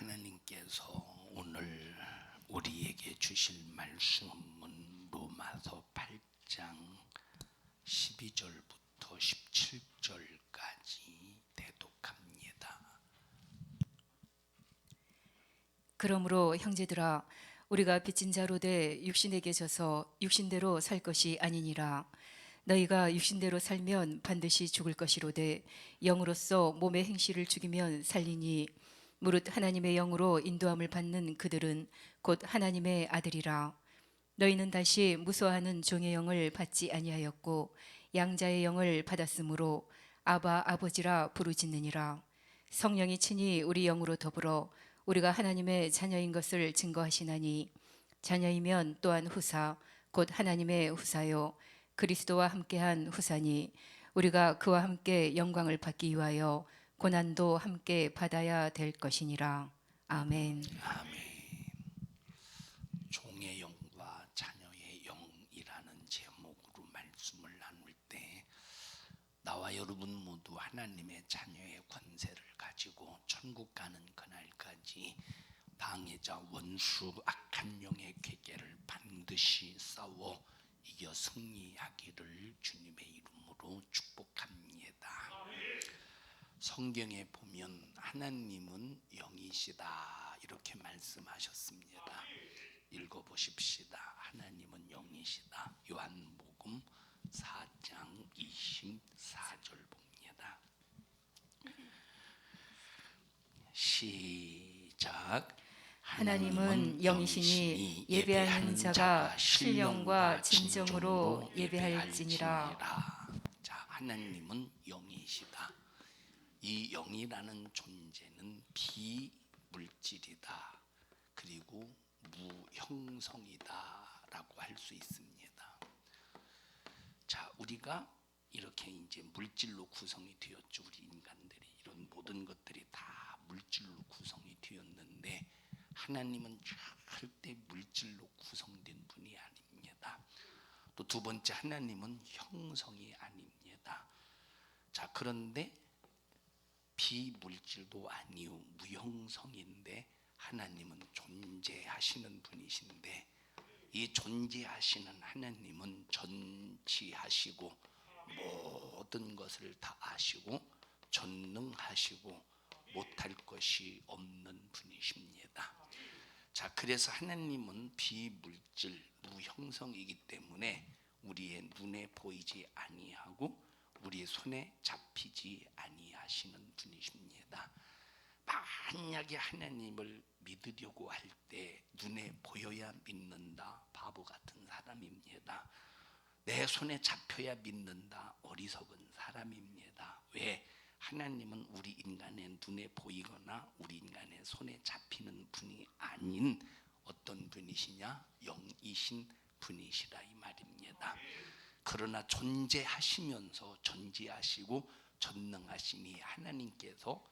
하나님께서 오늘 우리에게 주실 말씀은 로마서 8장 12절부터 17절까지 대독합니다. 그러므로 형제들아, 우리가 빚진 자로 돼 육신에게 져서 육신대로 살 것이 아니니라. 너희가 육신대로 살면 반드시 죽을 것이로되 영으로서 몸의 행실을 죽이면 살리니 무릇 하나님의 영으로 인도함을 받는 그들은 곧 하나님의 아들이라. 너희는 다시 무소하는 종의 영을 받지 아니하였고 양자의 영을 받았으므로 아바 아버지라 부르짖느니라. 성령이 친히 우리 영으로 더불어 우리가 하나님의 자녀인 것을 증거하시나니 자녀이면 또한 후사 곧 하나님의 후사요 그리스도와 함께한 후사니 우리가 그와 함께 영광을 받기 위하여 고난도 함께 받아야 될 것이니라. 아멘. 아멘. 종의 영과 자녀의 영이라는 제목으로 말씀을 나눌 때 나와 여러분 모두 하나님의 자녀의 권세를 가지고 천국 가는 그날까지 방해자 원수 악한 영의 괴계를 반드시 싸워 이겨 승리하기를 주님의 이름으로 축복합니다. 성경에 보면 하나님은 영이시다 이렇게 말씀하셨습니다. 읽어보십시다. 하나님은 영이시다. 요한복음 4장 24절 봅니다. 시작. 하나님은 영이시니 예배하는 자가 신령과 진정으로 예배할지니라. 자, 하나님은 영이시다. 이 영이라는 존재는 비물질이다. 그리고 무형성이다 라고 할 수 있습니다. 자, 우리가 이렇게 이제 물질로 구성이 되었죠. 우리 인간들이 이런 모든 것들이 다 물질로 구성이 되었는데 하나님은 절대 물질로 구성된 분이 아닙니다. 또 두 번째, 하나님은 형성이 아닙니다. 자, 그런데 비물질도 아니요 무형성인데 하나님은 존재하시는 분이신데 이 존재하시는 하나님은 전지하시고 모든 것을 다 아시고 전능하시고 못할 것이 없는 분이십니다. 자, 그래서 하나님은 비물질 무형성이기 때문에 우리의 눈에 보이지 아니하고 우리의 손에 잡히지 아니하시는 분이십니다. 만약에 하나님을 믿으려고 할 때 눈에 보여야 믿는다 바보 같은 사람입니다. 내 손에 잡혀야 믿는다 어리석은 사람입니다. 왜? 하나님은 우리 인간의 눈에 보이거나 우리 인간의 손에 잡히는 분이 아닌 어떤 분이시냐? 영이신 분이시라 이 말입니다. 그러나 존재하시면서 전지하시고 전능하시니 하나님께서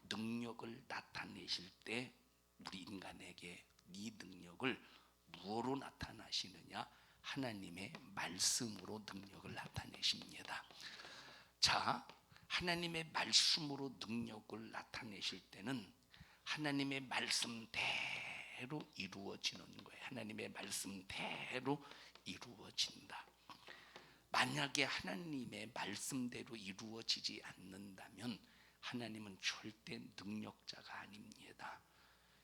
능력을 나타내실 때 우리 인간에게 이 능력을 무엇으로 나타나시느냐? 하나님의 말씀으로 능력을 나타내십니다. 자, 하나님의 말씀으로 능력을 나타내실 때는 하나님의 말씀대로 이루어지는 거예요. 하나님의 말씀대로 이루어진다. 만약에 하나님의 말씀대로 이루어지지 않는다면 하나님은 절대 능력자가 아닙니다.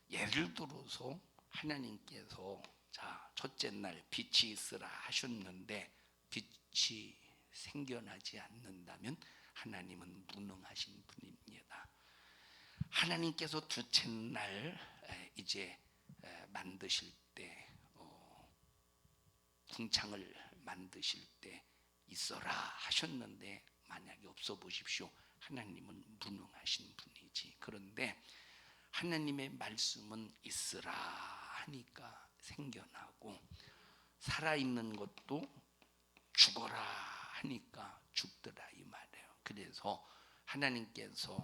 예를 들어서 하나님께서 자, 첫째 날 빛이 있으라 하셨는데 빛이 생겨나지 않는다면 하나님은 무능하신 분입니다. 하나님께서 둘째 날 이제 만드실 때 궁창을 만드실 때 있어라 하셨는데 만약에 없어 보십시오. 하나님은 무능하신 분이지. 그런데 하나님의 말씀은 있으라 하니까 생겨나고 살아있는 것도 죽어라 하니까 죽더라 이 말이에요. 그래서 하나님께서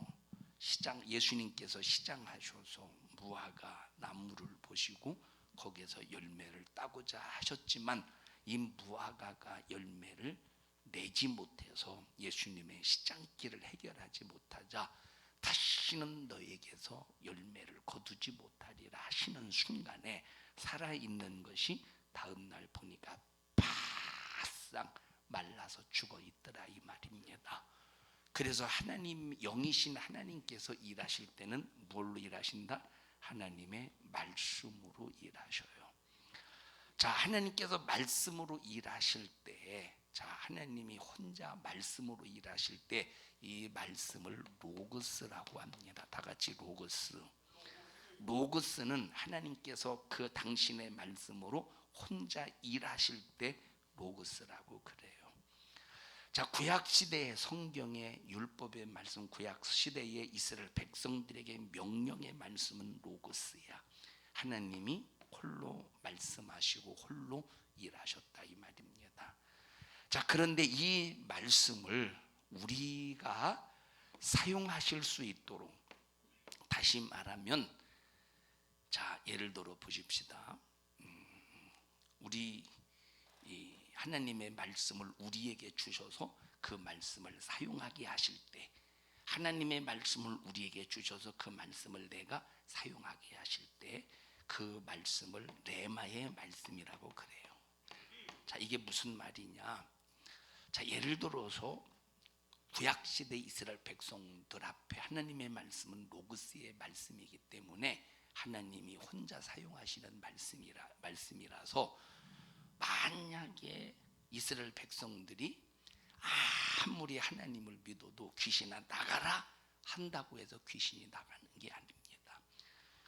예수님께서 시장하셔서 무화과 나무를 보시고 거기에서 열매를 따고자 하셨지만 이 무화과가 열매를 내지 못해서 예수님의 시장길을 해결하지 못하자 다시는 너에게서 열매를 거두지 못하리라 하시는 순간에 살아있는 것이 다음날 보니까 바싹 말라서 죽어 있더라 이 말입니다. 그래서 하나님, 영이신 하나님께서 일하실 때는 뭘로 일하신다? 하나님의 말씀으로 일하셔요. 자, 하나님께서 말씀으로 일하실 때, 자, 하나님이 혼자 말씀으로 일하실 때 이 말씀을 로고스라고 합니다. 다 같이 로고스. 로고스는 하나님께서 그 당신의 말씀으로 혼자 일하실 때 로고스라고 그래요. 자, 구약 시대의 성경의 율법의 말씀, 구약 시대의 이스라엘 백성들에게 명령의 말씀은 로고스야. 하나님이 홀로 말씀하시고 홀로 일하셨다 이 말입니다. 자, 그런데 이 말씀을 우리가 사용하실 수 있도록, 다시 말하면, 자, 예를 들어 보십시다. 우리 이 하나님의 말씀을 우리에게 주셔서 그 말씀을 사용하게 하실 때, 하나님의 말씀을 우리에게 주셔서 그 말씀을 내가 사용하게 하실 때, 그 말씀을 레마의 말씀이라고 그래요. 자, 이게 무슨 말이냐? 자, 예를 들어서 구약시대 이스라엘 백성들 앞에 하나님의 말씀은 로고스의 말씀이기 때문에 하나님이 혼자 사용하시는 말씀이라서, 만약에 이스라엘 백성들이 아무리 하나님을 믿어도 귀신아 나가라 한다고 해서 귀신이 나가는 게 아닙니다.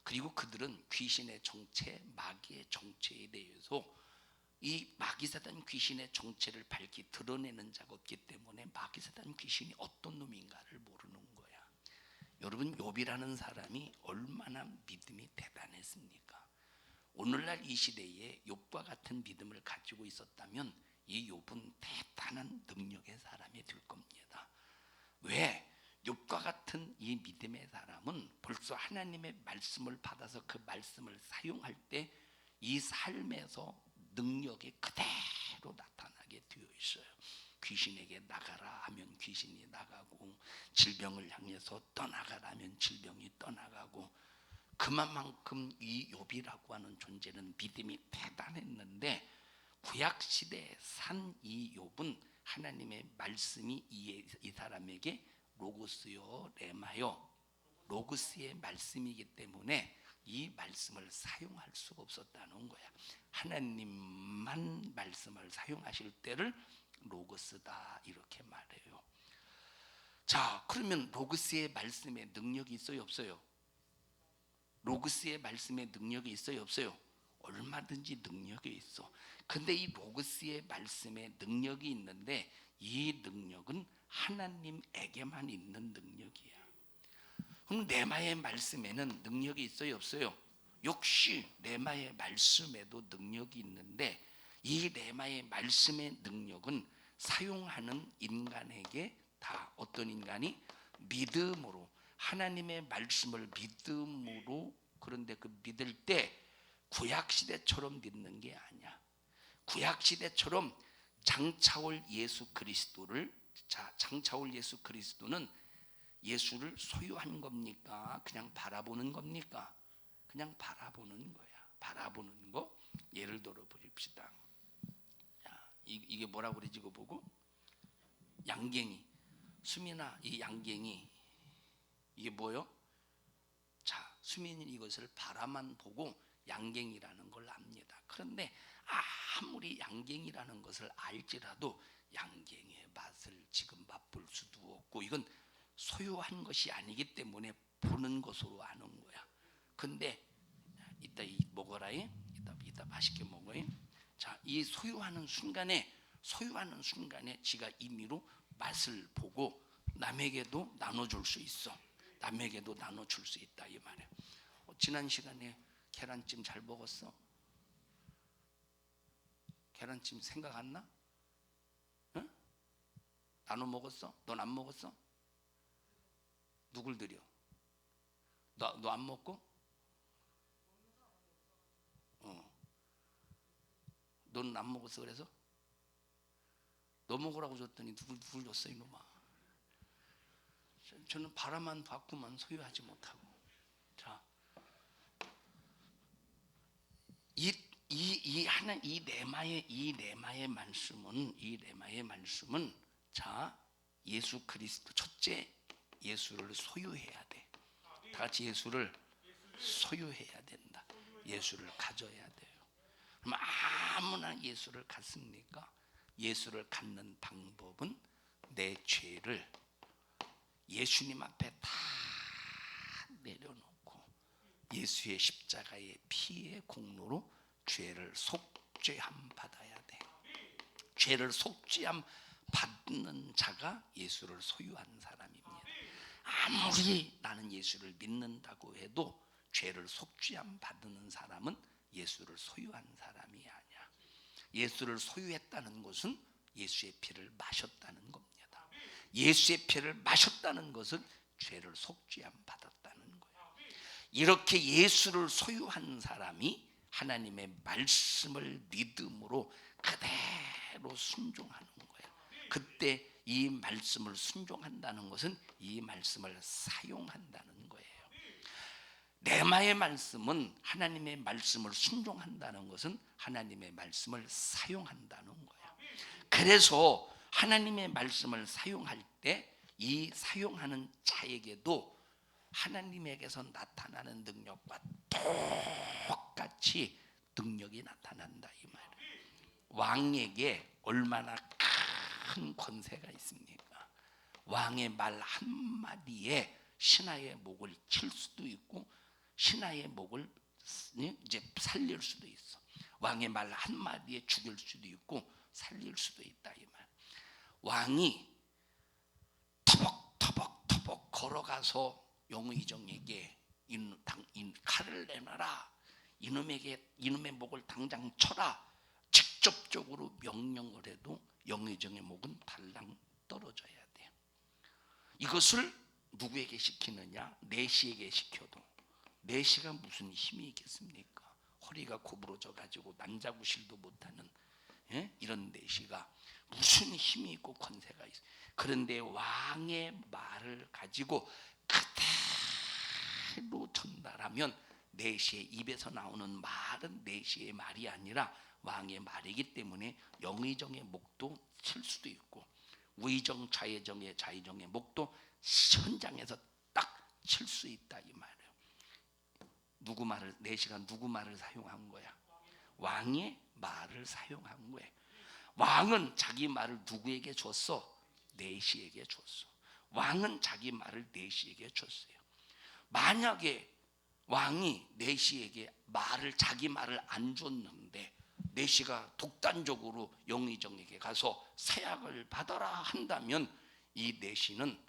그리고 그들은 귀신의 정체, 마귀의 정체에 대해서 이 마귀사단 귀신의 정체를 밝히 드러내는 자가 없기 때문에 마귀사단 귀신이 어떤 놈인가를 모르는 거야. 여러분, 욥이라는 사람이 얼마나 믿음이 대단했습니까? 오늘날 이 시대에 욥과 같은 믿음을 가지고 있었다면 이 욥은 대단한 능력의 사람이 될 겁니다. 왜? 욥과 같은 이 믿음의 사람은 벌써 하나님의 말씀을 받아서 그 말씀을 사용할 때 이 삶에서 능력이 그대로 나타나게 되어 있어요. 귀신에게 나가라 하면 귀신이 나가고, 질병을 향해서 떠나가라 하면 질병이 떠나가고, 그만큼 이 욥이라고 하는 존재는 믿음이 대단했는데, 구약 시대에 산 이 욥은 하나님의 말씀이 이 사람에게 로고스요 레마요, 로고스의 말씀이기 때문에 이 말씀을 사용할 수가 없었다는 거야. 하나님만 말씀을 사용하실 때를 로고스다 이렇게 말해요. 자, 그러면 로고스의 말씀에 능력이 있어요, 없어요? 로고스의 말씀에 능력이 있어요, 없어요? 얼마든지 능력이 있어. 근데 이 로고스의 말씀에 능력이 있는데 이 능력은 하나님에게만 있는 능력이야. 그럼 레마의 말씀에는 능력이 있어요, 없어요? 역시 레마의 말씀에도 능력이 있는데 이 레마의 말씀의 능력은 사용하는 인간에게 다 어떤 인간이 믿음으로, 하나님의 말씀을 믿음으로, 그런데 그 믿을 때 구약시대처럼 믿는 게 아니야. 구약시대처럼 장차올 예수 그리스도를, 자, 장차올 예수 그리스도는 예수를 소유한 겁니까? 그냥 바라보는 겁니까? 그냥 바라보는 거야. 바라보는 거. 예를 들어 보십시다. 자, 이게 뭐라고 그러지? 이거 보고 양갱이. 수민아, 이 양갱이 이게 뭐요? 자, 수민이 이것을 바라만 보고 양갱이라는 걸 압니다. 그런데 아무리 양갱이라는 것을 알지라도 양갱의 맛을 지금 맛볼 수도 없고, 이건 소유한 것이 아니기 때문에 보는 것으로 아는 거야. 근데 이따 먹어라. 이따 맛있게 먹어. 자, 이 소유하는 순간에 지가 임의로 맛을 보고 남에게도 나눠줄 수 있어. 남에게도 나눠줄 수 있다 이 말이야. 지난 시간에 계란찜 잘 먹었어? 계란찜 생각 안 나? 응? 나눠 먹었어? 넌 안 먹었어? 누굴 드려? 너 안 먹고? 너는 안 먹었어. 그래서 너 먹으라고 줬더니 누굴 줬어 이놈아. 저는 바라만 받고만 소유하지 못하고, 자, 이 레마의 말씀은 자, 예수 그리스도, 첫째 예수를 소유해야 돼. 다 같이 예수를 소유해야 된다. 예수를 가져야 돼요. 그럼 아무나 예수를 갖습니까? 예수를 갖는 방법은 내 죄를 예수님 앞에 다 내려놓고 예수의 십자가의 피의 공로로 죄를 속죄함 받아야 돼. 죄를 속죄함 받는 자가 예수를 소유한 사람입니다. 아무리 나는 예수를 믿는다고 해도 죄를 속죄함 받는 사람은 예수를 소유한 사람이 아니야. 예수를 소유했다는 것은 예수의 피를 마셨다는 겁니다. 예수의 피를 마셨다는 것은 죄를 속죄함 받았다는 거예요. 이렇게 예수를 소유한 사람이 하나님의 말씀을 믿음으로 그대로 순종하는 거예요. 그때 이 말씀을 순종한다는 것은 이 말씀을 사용한다는 거예요. 레마의 말씀은, 하나님의 말씀을 순종한다는 것은 하나님의 말씀을 사용한다는 거예요. 그래서 하나님의 말씀을 사용할 때 이 사용하는 자에게도 하나님에게서 나타나는 능력과 똑같이 능력이 나타난다 이 말이에요. 왕에게 얼마나 큰 권세가 있습니까? 왕의 말 한마디에 신하의 목을 칠 수도 있고 신하의 목을 이제 살릴 수도 있어. 왕의 말 한마디에 죽일 수도 있고 살릴 수도 있다 이 말. 왕이 터벅터벅 걸어가서 영의정에게 칼을 내놔라, 이놈의 목을 당장 쳐라, 직접적으로 명령을 해도 영의정의 목은 달랑 떨어져야 돼요. 이것을 누구에게 시키느냐? 내시에게 시켜도 내시가 무슨 힘이 있겠습니까? 허리가 구부러져 가지고 남자구실도 못하는 이런 내시가 무슨 힘이 있고 권세가 있어. 그런데 왕의 말을 가지고 그대로 전달하면 내시의 입에서 나오는 말은 내시의 말이 아니라 왕의 말이기 때문에 영의정의 목도 칠 수도 있고 우의정 좌의정의 목도 현장에서 딱 칠 수 있다 이 말이에요. 누구 말을, 내시가 누구 말을 사용한 거야? 왕의 말을 사용한 거예요. 왕은 자기 말을 누구에게 줬어? 내시에게 줬어. 왕은 자기 말을 내시에게 줬어요. 만약에 왕이 내시에게 자기 말을 안 줬는데 내시가 독단적으로 영의정에게 가서 사약을 받아라 한다면 이 내시는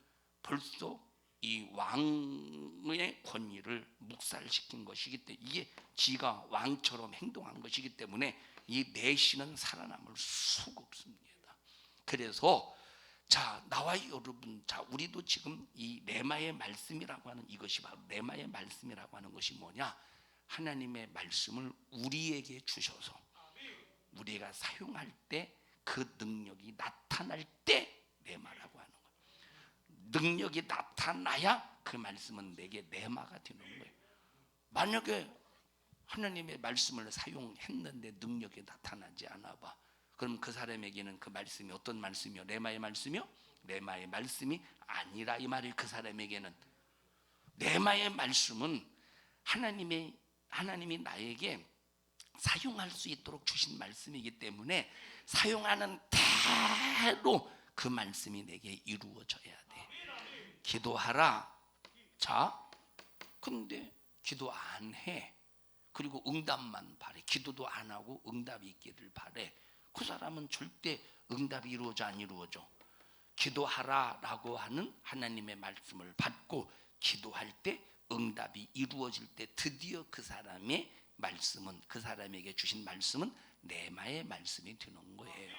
벌써 이 왕의 권위를 묵살시킨 것이기 때문에 이게 지가 왕처럼 행동한 것이기 때문에 이 내시는 살아남을 수가 없습니다. 그래서 자, 나와 여러분, 자, 우리도 지금 이 레마의 말씀이라고 하는 이것이 바로 레마의 말씀이라고 하는 것이 뭐냐? 하나님의 말씀을 우리에게 주셔서 우리가 사용할 때 그 능력이 나타날 때 레마라고 하는 거예요. 능력이 나타나야 그 말씀은 내게 레마가 되는 거예요. 만약에 하나님의 말씀을 사용했는데 능력이 나타나지 않아 봐. 그럼 그 사람에게는 그 말씀이 어떤 말씀이요? 레마의 말씀이요? 레마의 말씀이 아니라 이 말이 그 사람에게는 레마의 말씀은 하나님이 나에게 사용할 수 있도록 주신 말씀이기 때문에 사용하는 대로 그 말씀이 내게 이루어져야 돼. 기도하라. 자, 근데 기도 안 해. 그리고 응답만 바래. 기도도 안 하고 응답이 있기를 바래. 그 사람은 절대 응답이 이루어져 안 이루어져? 기도하라라고 하는 하나님의 말씀을 받고 기도할 때 응답이 이루어질 때 드디어 그 사람의 말씀은, 그 사람에게 주신 말씀은 레마의 말씀이 되는 거예요.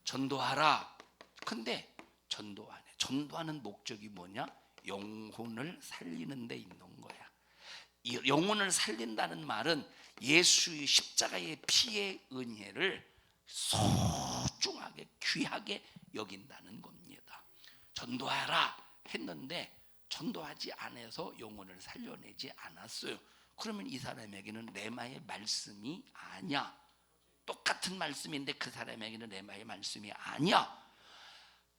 전도하라. 근데 전도 안 해. 전도하는 목적이 뭐냐? 영혼을 살리는 데 있는 거야. 이 영혼을 살린다는 말은 예수의 십자가의 피의 은혜를 소중하게 귀하게 여긴다는 겁니다. 전도하라. 했는데 전도하지 않아서 영혼을 살려내지 않았어요. 그러면 이 사람에게는 레마의 말씀이 아니야. 똑같은 말씀인데 그 사람에게는 레마의 말씀이 아니야.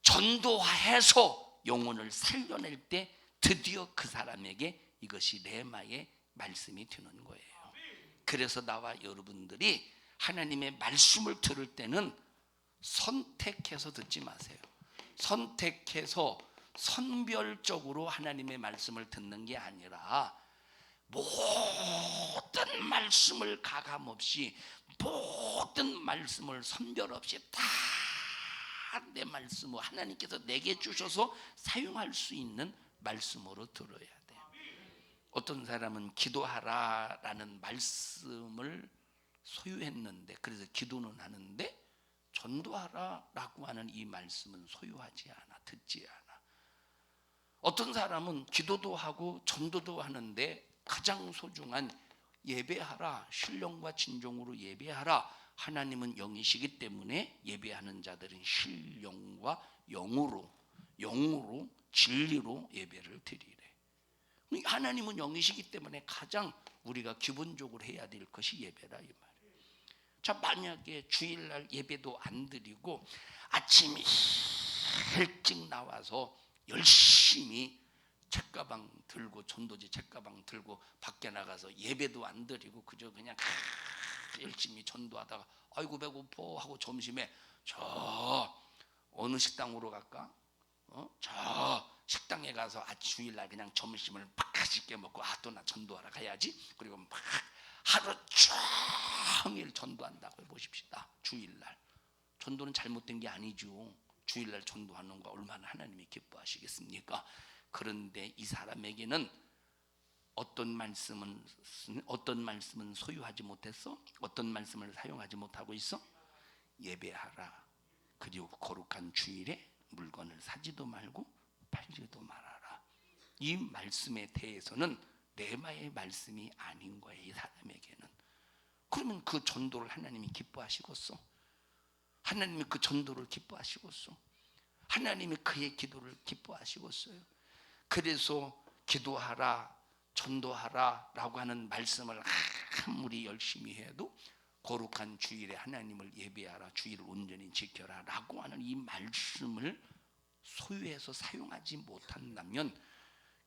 전도해서 영혼을 살려낼 때 드디어 그 사람에게 이것이 레마의 말씀이 되는 거예요. 그래서 나와 여러분들이 하나님의 말씀을 들을 때는 선택해서 듣지 마세요. 선택해서 선별적으로 하나님의 말씀을 듣는 게 아니라 모든 말씀을 가감없이, 모든 말씀을 선별 없이 다 내 말씀을 하나님께서 내게 주셔서 사용할 수 있는 말씀으로 들어야 돼. 어떤 사람은 기도하라라는 말씀을 소유했는데, 그래서 기도는 하는데 전도하라라고 하는 이 말씀은 소유하지 않아, 듣지 않아. 어떤 사람은 기도도 하고 전도도 하는데 가장 소중한 예배하라, 신령과 진정으로 예배하라. 하나님은 영이시기 때문에 예배하는 자들은 신령과 영으로 진리로 예배를 드리래. 하나님은 영이시기 때문에 가장 우리가 기본적으로 해야 될 것이 예배라 이 말이에요. 자, 만약에 주일날 예배도 안 드리고 아침 일찍 나와서 열심히 책가방 들고, 전도지 책가방 들고 밖에 나가서 예배도 안 드리고 그저 그냥 열심히 전도하다가 아이고 배고파 하고 점심에 저 어느 식당으로 갈까? 저 식당에 가서 주일날 그냥 점심을 맛있게 먹고 또 나 전도하러 가야지. 그리고 막 하루 종일 전도한다고 해보십시다. 주일날 전도는 잘못된 게 아니죠. 주일날 전도하는 거 얼마나 하나님이 기뻐하시겠습니까? 그런데 이 사람에게는 어떤 말씀은 소유하지 못했어? 어떤 말씀을 사용하지 못하고 있어? 예배하라. 그리고 거룩한 주일에 물건을 사지도 말고 팔지도 말아라. 이 말씀에 대해서는 레마의 말씀이 아닌 거예요, 이 사람에게는. 그러면 그 전도를 하나님이 기뻐하시겠어? 하나님이 그 전도를 기뻐하시겠어? 하나님이 그의 기도를 기뻐하시겠어요? 그래서 기도하라, 전도하라 라고 하는 말씀을 아무리 열심히 해도 거룩한 주일에 하나님을 예배하라, 주일을 온전히 지켜라 라고 하는 이 말씀을 소유해서 사용하지 못한다면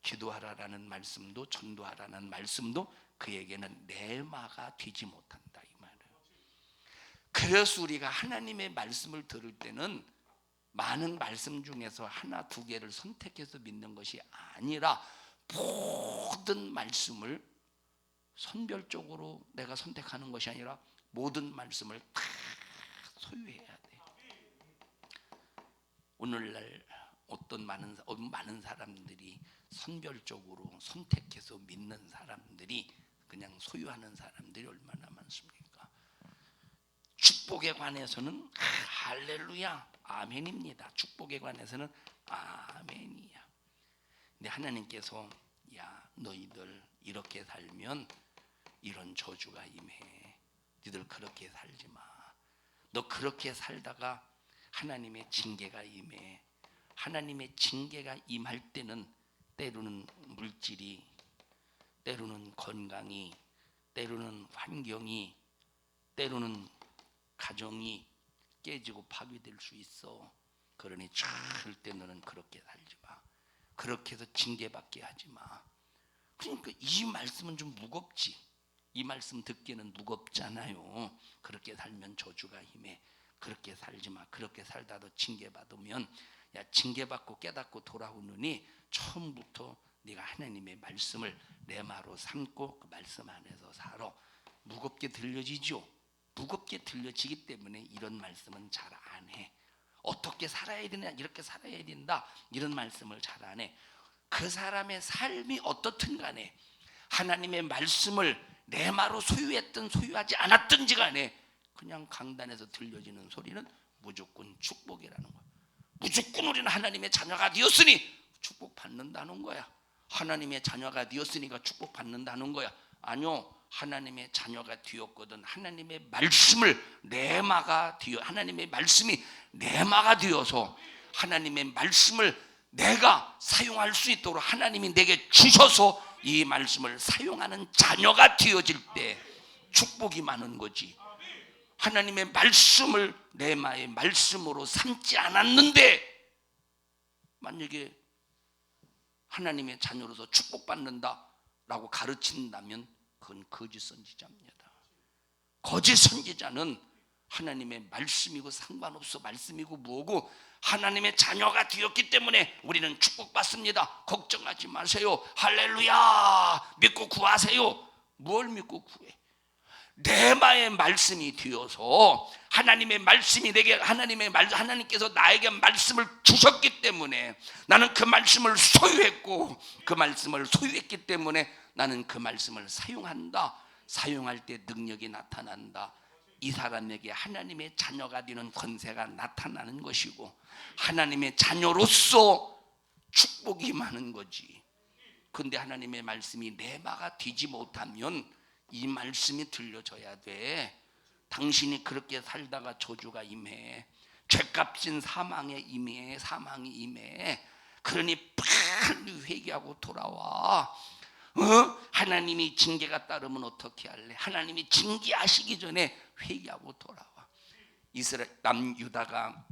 기도하라라는 말씀도 전도하라는 말씀도 그에게는 레마가 되지 못한다 이 말이에요. 그래서 우리가 하나님의 말씀을 들을 때는 많은 말씀 중에서 하나 두 개를 선택해서 믿는 것이 아니라 모든 말씀을 선별적으로 내가 선택하는 것이 아니라 모든 말씀을 다 소유해야 돼. 오늘날 어떤 많은 사람들이 선별적으로 선택해서 믿는 사람들이, 그냥 소유하는 사람들이 얼마나 많습니까? 축복에 관해서는 할렐루야 아멘입니다. 축복에 관해서는 아멘이야. 근데 하나님께서 야 너희들 이렇게 살면 이런 저주가 임해. 너희들 그렇게 살지 마. 너 그렇게 살다가 하나님의 징계가 임해. 하나님의 징계가 임할 때는 때로는 물질이, 때로는 건강이, 때로는 환경이, 때로는 가정이 깨지고 파괴될 수 있어. 그러니 절대 너는 그렇게 살지 마. 그렇게 해서 징계받게 하지 마. 그러니까 이 말씀은 좀 무겁지. 이 말씀 듣기에는 무겁잖아요. 그렇게 살면 저주가 임해. 그렇게 살지 마. 그렇게 살다도 징계받으면 야 징계받고 깨닫고 돌아오느니 처음부터 네가 하나님의 말씀을 레마로 삼고 그 말씀 안에서 살아. 무겁게 들려지죠. 무겁게 들려지기 때문에 이런 말씀은 잘 안 해. 어떻게 살아야 되냐, 이렇게 살아야 된다, 이런 말씀을 잘 안 해. 그 사람의 삶이 어떻든 간에 하나님의 말씀을 레마로 소유했든 소유하지 않았든지 간에 그냥 강단에서 들려지는 소리는 무조건 축복이라는 거야. 무조건 우리는 하나님의 자녀가 되었으니 축복받는다는 거야. 하나님의 자녀가 되었으니까 축복받는다는 거야. 아니요, 하나님의 자녀가 되었거든 하나님의 말씀을 하나님의 말씀이 레마가 되어서 하나님의 말씀을 내가 사용할 수 있도록 하나님이 내게 주셔서 이 말씀을 사용하는 자녀가 되어질 때 축복이 많은 거지. 하나님의 말씀을 레마의 말씀으로 삼지 않았는데 만약에 하나님의 자녀로서 축복받는다라고 가르친다면 그건 거짓 선지자입니다. 거짓 선지자는 하나님의 말씀이고 상관없어. 말씀이고 뭐고 하나님의 자녀가 되었기 때문에 우리는 축복받습니다. 걱정하지 마세요. 할렐루야. 믿고 구하세요. 뭘 믿고 구해? 레마의 말씀이 되어서 하나님의 말씀이 내게 하나님께서 나에게 말씀을 주셨기 때문에 나는 그 말씀을 소유했고 그 말씀을 소유했기 때문에 나는 그 말씀을 사용한다. 사용할 때 능력이 나타난다. 이 사람에게 하나님의 자녀가 되는 권세가 나타나는 것이고 하나님의 자녀로서 축복이 많은 거지. 근데 하나님의 말씀이 레마가 되지 못하면 이 말씀이 들려줘야 돼. 당신이 그렇게 살다가 저주가 임해. 죄값진 사망에 임해. 사망이 임해. 그러니 빨리 회개하고 돌아와. 하나님이 징계가 따르면 어떻게 할래? 하나님이 징계하시기 전에 회개하고 돌아와. 이스라엘 남유다가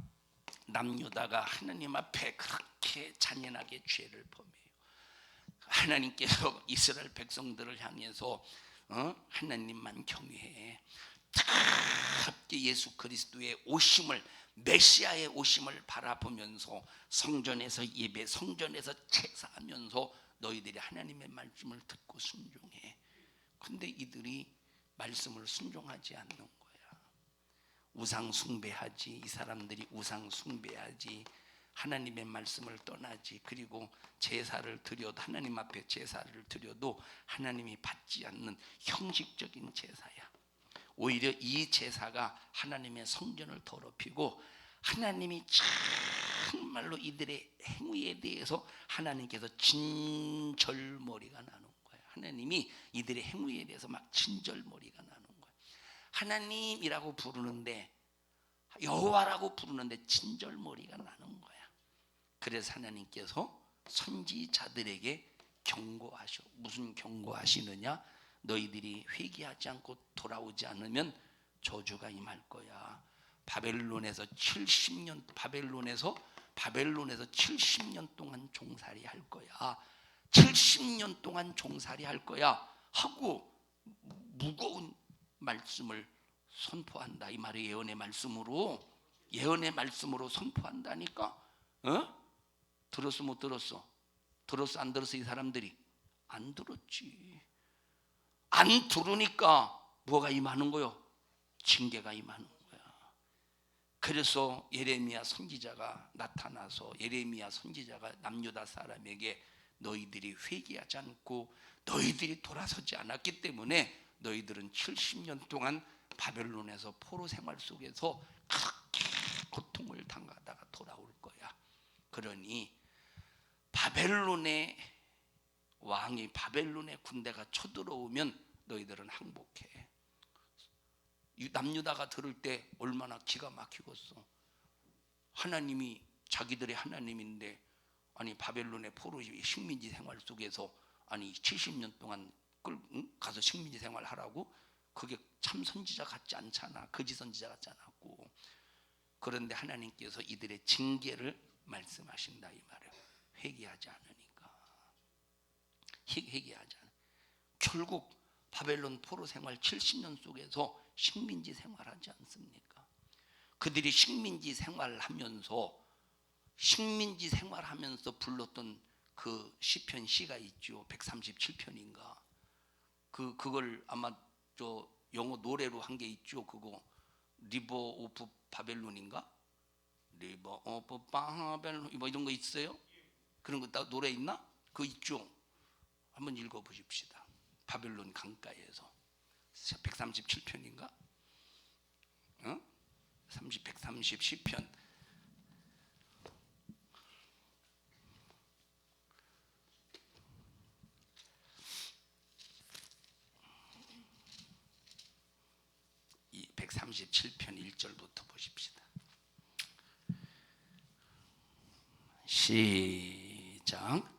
하나님 앞에 그렇게 잔인하게 죄를 범해요. 하나님께서 이스라엘 백성들을 향해서 하나님만 경외해. 뜨겁게 예수 그리스도의 오심을, 메시아의 오심을 바라보면서 성전에서 예배, 성전에서 제사하면서 너희들이 하나님의 말씀을 듣고 순종해. 근데 이들이 말씀을 순종하지 않는 거야. 우상 숭배하지. 이 사람들이 우상 숭배하지. 하나님의 말씀을 떠나지. 그리고 제사를 드려도 하나님 앞에 제사를 드려도 하나님이 받지 않는 형식적인 제사야. 오히려 이 제사가 하나님의 성전을 더럽히고 하나님이 정말로 이들의 행위에 대해서 하나님께서 진절머리가 나는 거야. 하나님이 이들의 행위에 대해서 막 진절머리가 나는 거야. 하나님이라고 부르는데 여호와라고 부르는데 진절머리가 나는 거야. 그래서 하나님께서 선지자들에게 경고하셔. 무슨 경고하시느냐? 너희들이 회개하지 않고 돌아오지 않으면 저주가 임할 거야. 바벨론에서 70년 동안 종살이 할 거야. 70년 동안 종살이 할 거야 하고 무거운 말씀을 선포한다. 이 말이 예언의 말씀으로 선포한다니까. 들었어 못 들었어? 들었어 안 들었어? 이 사람들이 안 들었지. 안 들으니까 뭐가 임하는 거요? 징계가 임하는 거야. 그래서 예레미야 선지자가 나타나서 예레미야 선지자가 남유다 사람에게 너희들이 회개하지 않고 너희들이 돌아서지 않았기 때문에 너희들은 70년 동안 바벨론에서 포로 생활 속에서 그렇게 고통을 당하다가 돌아올 거야. 그러니 바벨론의 왕이 바벨론의 군대가 쳐들어오면 너희들은 항복해. 남유다가 들을 때 얼마나 기가 막히겠어. 하나님이 자기들의 하나님인데 아니 바벨론의 포로 식민지 생활 속에서 아니 70년 동안 가서 식민지 생활하라고? 그게 참 선지자 같지 않잖아. 거짓 선지자 같지 않았고. 그런데 하나님께서 이들의 징계를 말씀하신다 이 말이에요. 회개하지 않으니까. 회개하지 않아. 결국 바벨론 포로 생활 70년 속에서 식민지 생활하지 않습니까? 그들이 식민지 생활하면서 불렀던 그 시편 시가 있죠. 137편인가. 그걸 아마 저 영어 노래로 한 게 있죠. 그거 리버 오브 바벨론인가? 리버 오브 바벨론 뭐 이런 거 있어요? 그런 거 노래 있나? 그거 있죠. 한번 읽어 보십시다. 바벨론 강가에서 137편인가? 130편. 이 137편 1절부터 보십시다. 시작.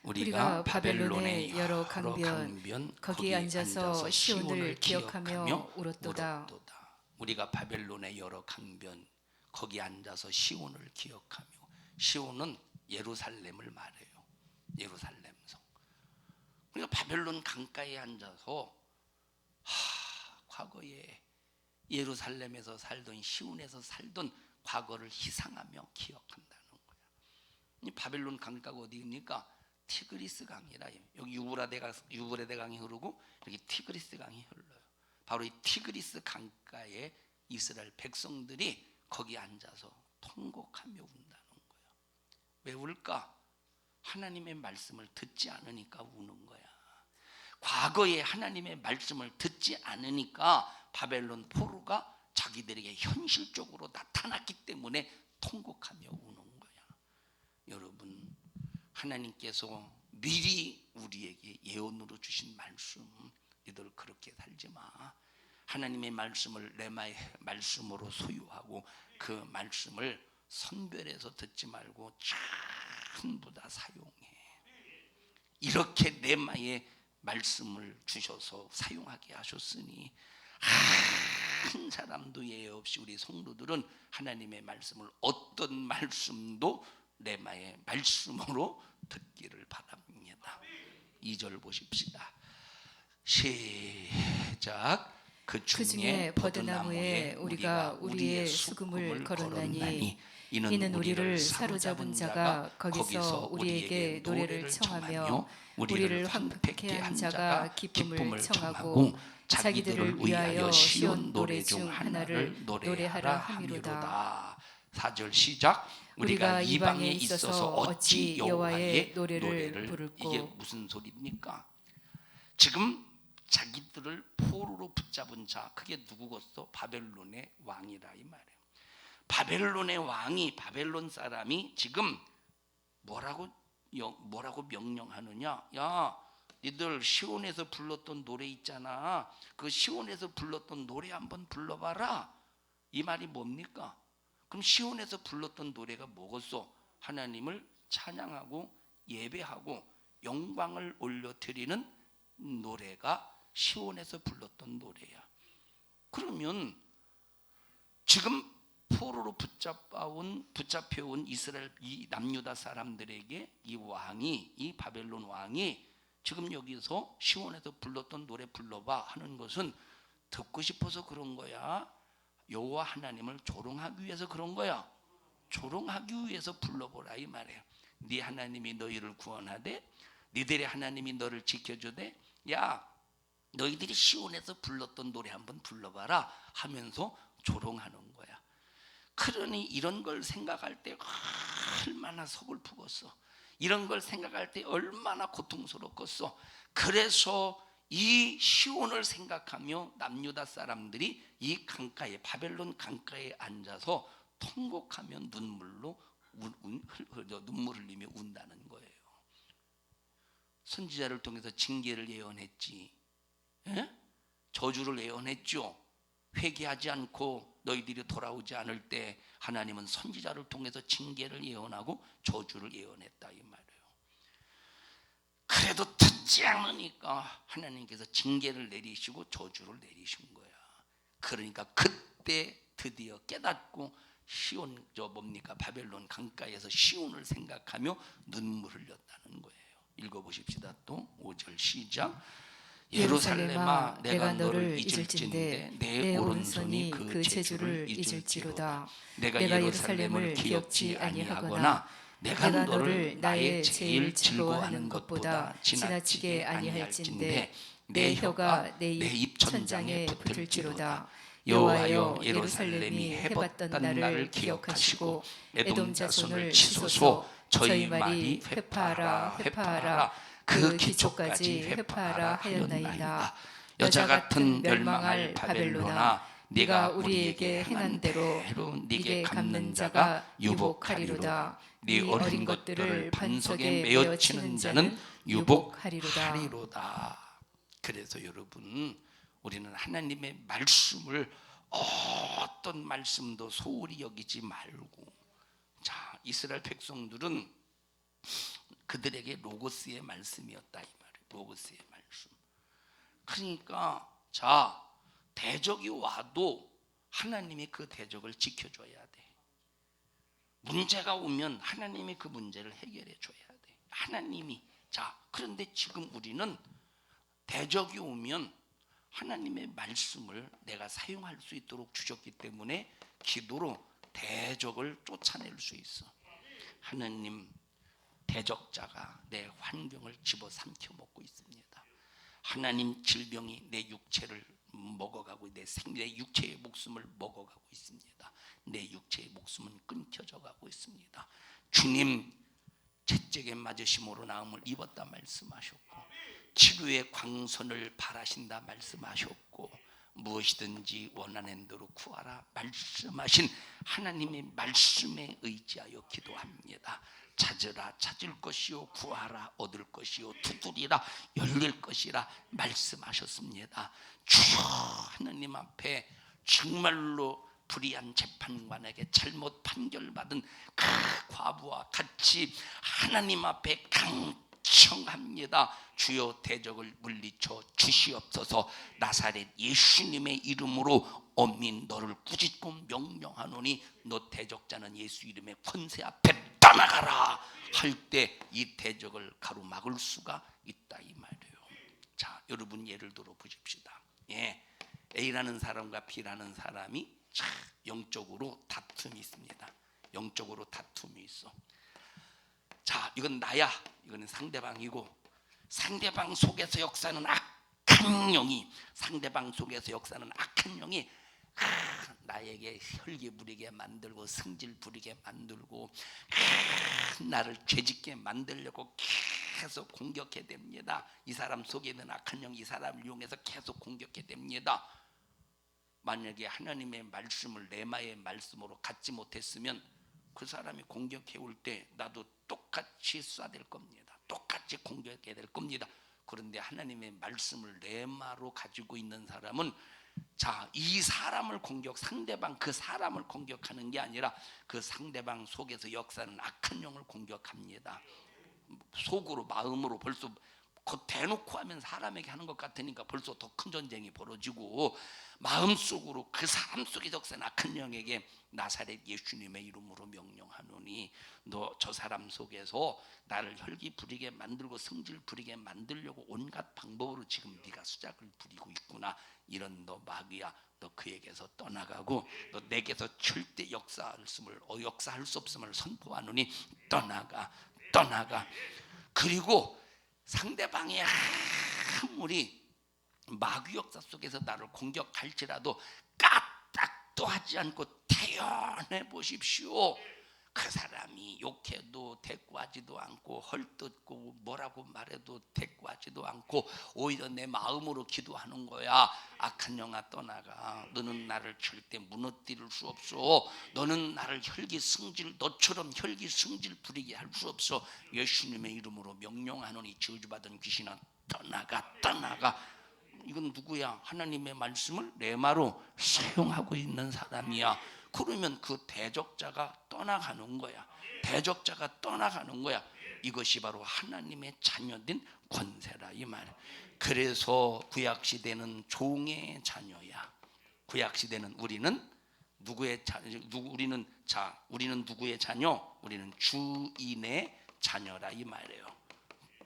우리가 바벨론의 여러 강변 거기에 앉아서 시온을 기억하며 울었도다. 우리가 바벨론의 여러 강변 거기 앉아서 시온을 기억하며, 시온은 예루살렘을 말해요. 예루살렘성. 우리가 바벨론 강가에 앉아서 과거에 예루살렘에서 살던, 시온에서 살던 과거를 희상하며 기억한다는 거야. 이 바벨론 강가가 어디입니까? 티그리스 강이라. 여기 유브라데 강이 흐르고 여기 티그리스 강이 흘러요. 바로 이 티그리스 강가에 이스라엘 백성들이 거기 앉아서 통곡하며 운다는 거야. 왜 울까? 하나님의 말씀을 듣지 않으니까 우는 거야. 과거에 하나님의 말씀을 듣지 않으니까 바벨론 포로가 자기들에게 현실적으로 나타났기 때문에 통곡하며 우는 거야. 여러분, 하나님께서 미리 우리에게 예언으로 주신 말씀, 너희들 그렇게 살지 마. 하나님의 말씀을 레마의 말씀으로 소유하고 그 말씀을 선별해서 듣지 말고 전부 다 사용해. 이렇게 레마의 말씀을 주셔서 사용하게 하셨으니 한 사람도 예외 없이 우리 성도들은 하나님의 말씀을 어떤 말씀도 레마의 말씀으로 듣기를 바랍니다. 2절 보십시다. 시작. 그 중에 버드나무에 우리가 우리의 수금을 걸었나니 이는 우리를 사로잡은 자가 거기서 우리에게 노래를 청하며 우리를 황폐케 한 자가 기쁨을 청하고 자기들을 위하여 시온 노래 중 하나를 노래하라 함이로다. 4절 시작. 우리가 이방에 있어서 어찌 여호와의 노래를 부를꼬. 이게 무슨 소리입니까? 지금 자기들을 포로로 붙잡은 자, 그게 누구겠어? 바벨론의 왕이라 이 말이에요. 바벨론의 왕이, 바벨론 사람이 지금 뭐라고 명령하느냐? 야, 니들 시온에서 불렀던 노래 있잖아. 그 시온에서 불렀던 노래 한번 불러봐라. 이 말이 뭡니까? 그럼 시온에서 불렀던 노래가 뭐겠어? 하나님을 찬양하고 예배하고 영광을 올려드리는 노래가 시온에서 불렀던 노래야. 그러면 지금 포로로 붙잡혀온 이스라엘 이 남유다 사람들에게 이 왕이, 이 바벨론 왕이 지금 여기서 시온에서 불렀던 노래 불러봐 하는 것은 듣고 싶어서 그런 거야? 여호와 하나님을 조롱하기 위해서 그런 거야? 조롱하기 위해서 불러보라 이 말이에요. 네 하나님이 너희를 구원하되, 니들의 하나님이 너를 지켜주되, 야, 너희들이 시온에서 불렀던 노래 한번 불러봐라 하면서 조롱하는 거야. 그러니 이런 걸 생각할 때 얼마나 서글프겠어. 이런 걸 생각할 때 얼마나 고통스럽겠어. 그래서 이 시온을 생각하며 남유다 사람들이 이 강가에, 바벨론 강가에 앉아서 통곡하며 눈물 흘리며 운다는 거예요. 선지자를 통해서 징계를 예언했지, 저주를 예언했죠. 회개하지 않고 너희들이 돌아오지 않을 때 하나님은 선지자를 통해서 징계를 예언하고 저주를 예언했다 이 말이에요. 그래도 듣지 않으니까 하나님께서 징계를 내리시고 저주를 내리신 거야. 그러니까 그때 드디어 깨닫고 시온, 바벨론 강가에서 시온을 생각하며 눈물 흘렸다는 거예요. 읽어보십시다. 또 5절 시작. 예루살렘아, 내가 너를 잊을진대 내 오른손이 그 제주를 잊을지로다. 내가 예루살렘을 기억지 아니하거나 내가 너를 나의 제일 즐거워하는 것보다 지나치게 아니할진대 내 혀가 내 입 천장에 붙을지로다. 여호와여, 예루살렘이 해봤던 날을 기억하시고 에돔 자손을 치소서. 저희 말이 회파하라 회파하라 그 기초까지 회파하라 하였나이다. 여자 같은 멸망할 바벨론아, 네가 우리에게 행한 대로 네게 갚는 자가 유복하리로다. 네 어린 것들을 반석에 메어 치는 자는 유복하리로다. 그래서 여러분, 우리는 하나님의 말씀을 어떤 말씀도 소홀히 여기지 말고, 자, 이스라엘 백성들은 그들에게 로고스의 말씀이었다 이 말이에요. 로고스의 말씀. 그러니까 자, 대적이 와도 하나님이 그 대적을 지켜줘야 돼. 문제가 오면 하나님이 그 문제를 해결해 줘야 돼. 하나님이. 자, 그런데 지금 우리는 대적이 오면 하나님의 말씀을 내가 사용할 수 있도록 주셨기 때문에 기도로 대적을 쫓아낼 수 있어. 하나님, 대적자가 내 환경을 집어삼켜 먹고 있습니다. 하나님, 질병이 내 육체를 먹어가고 내 육체의 목숨을 먹어가고 있습니다. 내 육체의 목숨은 끊겨져 가고 있습니다. 주님, 채찍에 맞으심으로 나음을 입었다 말씀하셨고, 치료의 광선을 바라신다 말씀하셨고, 무엇이든지 원하는 대로 구하라 말씀하신 하나님의 말씀에 의지하여 기도합니다. 찾으라 찾을 것이요, 구하라 얻을 것이요, 두드리라 열릴 것이라 말씀하셨습니다. 주여, 하나님 앞에 정말로 불의한 재판관에게 잘못 판결받은 그 과부와 같이 하나님 앞에 강청합니다. 주여, 대적을 물리쳐 주시옵소서. 나사렛 예수님의 이름으로 엄민 너를 꾸짖고 명령하노니 너 대적자는 예수 이름의 권세 앞에 떠나가라 할 때 이 대적을 가로막을 수가 있다 이 말이에요. 자, 여러분 예를 들어 보십시다. A라는 사람과 B라는 사람이 영적으로 다툼이 있습니다. 영적으로 다툼이 있어. 자, 이건 나야, 이거는 상대방이고, 상대방 속에서 역사는 악한 영이, 상대방 속에서 역사는 악한 영이 나에게 혈기 부리게 만들고 승질 부리게 만들고 나를 죄짓게 만들려고 계속 공격해 됩니다. 이 사람 속에 있는 악한 영이 이 사람을 이용해서 계속 공격해 됩니다. 만약에 하나님의 말씀을 레마의 말씀으로 갖지 못했으면 그 사람이 공격해 올 때 나도 똑같이 쏴댈 겁니다. 똑같이 공격해 될 겁니다. 그런데 하나님의 말씀을 레마로 가지고 있는 사람은 자, 이 사람을 상대방 그 사람을 공격하는 게 아니라 그 상대방 속에서 역사는 악한 영을 공격합니다. 속으로, 마음으로 벌써 대놓고 하면 사람에게 하는 것 같으니까 벌써 더 큰 전쟁이 벌어지고, 마음속으로 그 사람 속에 역사는 악한 영에게 나사렛 예수님의 이름으로 명령하노니 너 저 사람 속에서 나를 혈기 부리게 만들고 성질 부리게 만들려고 온갖 방법으로 지금 네가 수작을 부리고 있구나. 이런 너 마귀야, 너 그에게서 떠나가고 너 내게서 절대 역사할 수 없음을 선포하노니 떠나가. 그리고 상대방의 아무리 마귀 역사 속에서 나를 공격할지라도 까딱도 하지 않고 태연해 보십시오. 그 사람이 욕해도 대꾸하지도 않고 헐뜯고 뭐라고 말해도 대꾸하지도 않고 오히려 내 마음으로 기도하는 거야. 악한 영아 떠나가. 너는 나를 절대 무너뜨릴 수 없어. 너는 나를 너처럼 혈기 승질 부리게 할 수 없어. 예수님의 이름으로 명령하노니 저주받은 귀신아 떠나가. 이건 누구야? 하나님의 말씀을 레마로 사용하고 있는 사람이야. 그러면 그 대적자가 떠나가는 거야. 이것이 바로 하나님의 자녀된 권세라 이 말. 그래서 구약시대는 종의 자녀야. 구약시대는 우리는 누구의 자녀? 우리는 누구의 자녀? 우리는 주인의 자녀라 이 말이에요.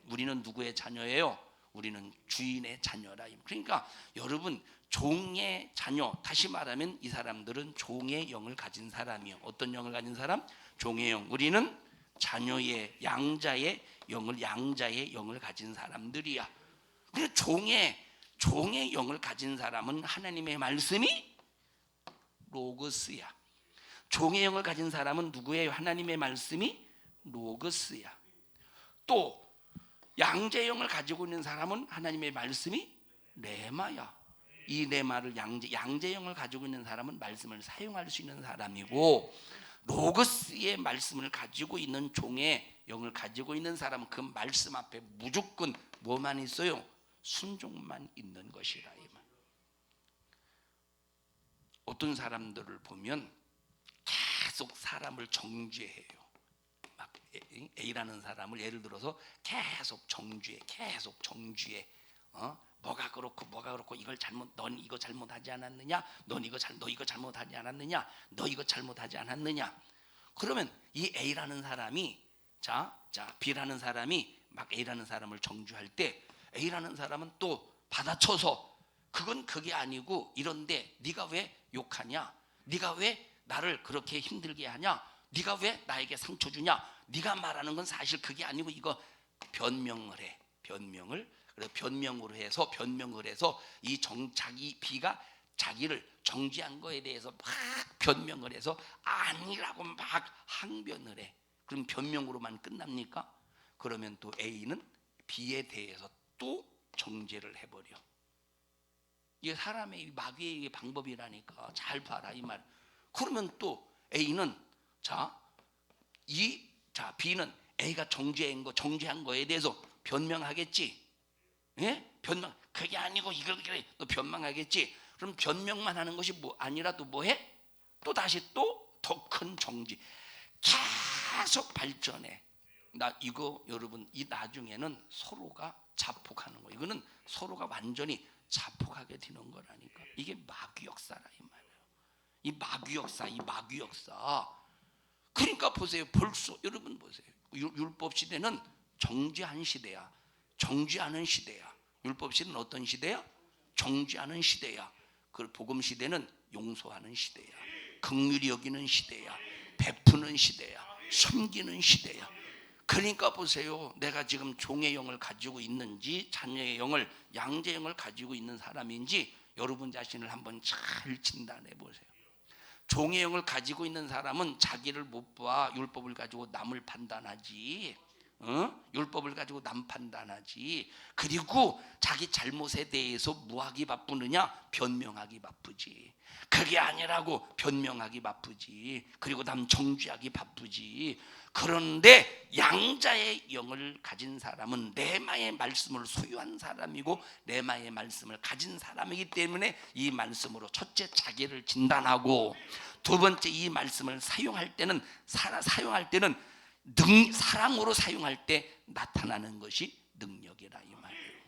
우리는 누구의 자녀예요? 우리는 주인의 자녀라. 그러니까 여러분, 종의 자녀, 다시 말하면 이 사람들은 종의 영을 가진 사람이요. 어떤 영을 가진 사람? 종의 영. 우리는 자녀의 양자의 영을 가진 사람들이야. 근데 종의 영을 가진 사람은 하나님의 말씀이 로고스야. 종의 영을 가진 사람은 누구예요? 하나님의 말씀이 로고스야. 또 양자의 영을 가지고 있는 사람은 하나님의 말씀이 레마야. 이 레마를 양자의 영을 가지고 있는 사람은 말씀을 사용할 수 있는 사람이고, 로고스의 말씀을 가지고 있는 종의 영을 가지고 있는 사람은 그 말씀 앞에 무조건 뭐만 있어요? 순종만 있는 것이라. 어떤 사람들을 보면 계속 사람을 정죄해요. 막 A라는 사람을 예를 들어서 계속 정죄해, 뭐가 그렇고 이걸 잘못, 넌 이거 잘못하지 않았느냐, 너 이거 잘못하지 않았느냐, 너 이거 잘못하지 않았느냐. 그러면 이 A라는 사람이 자 B라는 사람이 막 A라는 사람을 정죄할 때 A라는 사람은 또 받아쳐서 그건 그게 아니고 이런데 네가 왜 욕하냐, 네가 왜 나를 그렇게 힘들게 하냐, 네가 왜 나에게 상처 주냐, 네가 말하는 건 사실 그게 아니고 이거 변명을 해. 그래서 변명을 해서 자기 B가 자기를 정죄한 거에 대해서 막 변명을 해서 아니라고 막 항변을 해. 그럼 변명으로만 끝납니까? 그러면 또 A는 B에 대해서 또 정죄를 해버려. 이게 사람의 마귀의 방법이라니까. 잘 봐라 이 말. 그러면 또 A는 B는 A가 정죄한 거에 대해서 변명하겠지. 예? 변명. 그게 아니고 이걸 그래. 또 변명하겠지. 그럼 변명만 하는 것이 아니라 또 뭐해? 또 다시 또 더 큰 정죄. 계속 발전해. 여러분 이 나중에는 서로가 자폭하는 거. 이거는 서로가 완전히 자폭하게 되는 거라니까. 이게 마귀 역사라 이 말이에요. 이 마귀 역사. 그러니까 보세요. 벌써 여러분 보세요. 율법 시대는 정죄한 시대야. 정죄하는 시대야. 율법 시대는 어떤 시대야? 정죄하는 시대야. 그 복음 시대는 용서하는 시대야. 긍휼히 여기는 시대야. 베푸는 시대야. 섬기는 시대야. 그러니까 보세요. 내가 지금 종의 영을 가지고 있는지 자녀의 영을, 양자의 영을 가지고 있는 사람인지 여러분 자신을 한번 잘 진단해 보세요. 종의 영을 가지고 있는 사람은 자기를 못 봐. 율법을 가지고 남을 판단하지. 율법을 가지고 남 판단하지. 그리고 자기 잘못에 대해서 뭐하기 바쁘느냐? 변명하기 바쁘지. 그게 아니라고 변명하기 바쁘지. 그리고 남 정죄하기 바쁘지. 그런데 양자의 영을 가진 사람은 레마의 말씀을 소유한 사람이고 레마의 말씀을 가진 사람이기 때문에 이 말씀으로 첫째 자기를 진단하고, 두 번째 이 말씀을 사용할 때는 사랑으로 사용할 때 나타나는 것이 능력이라 이 말이에요.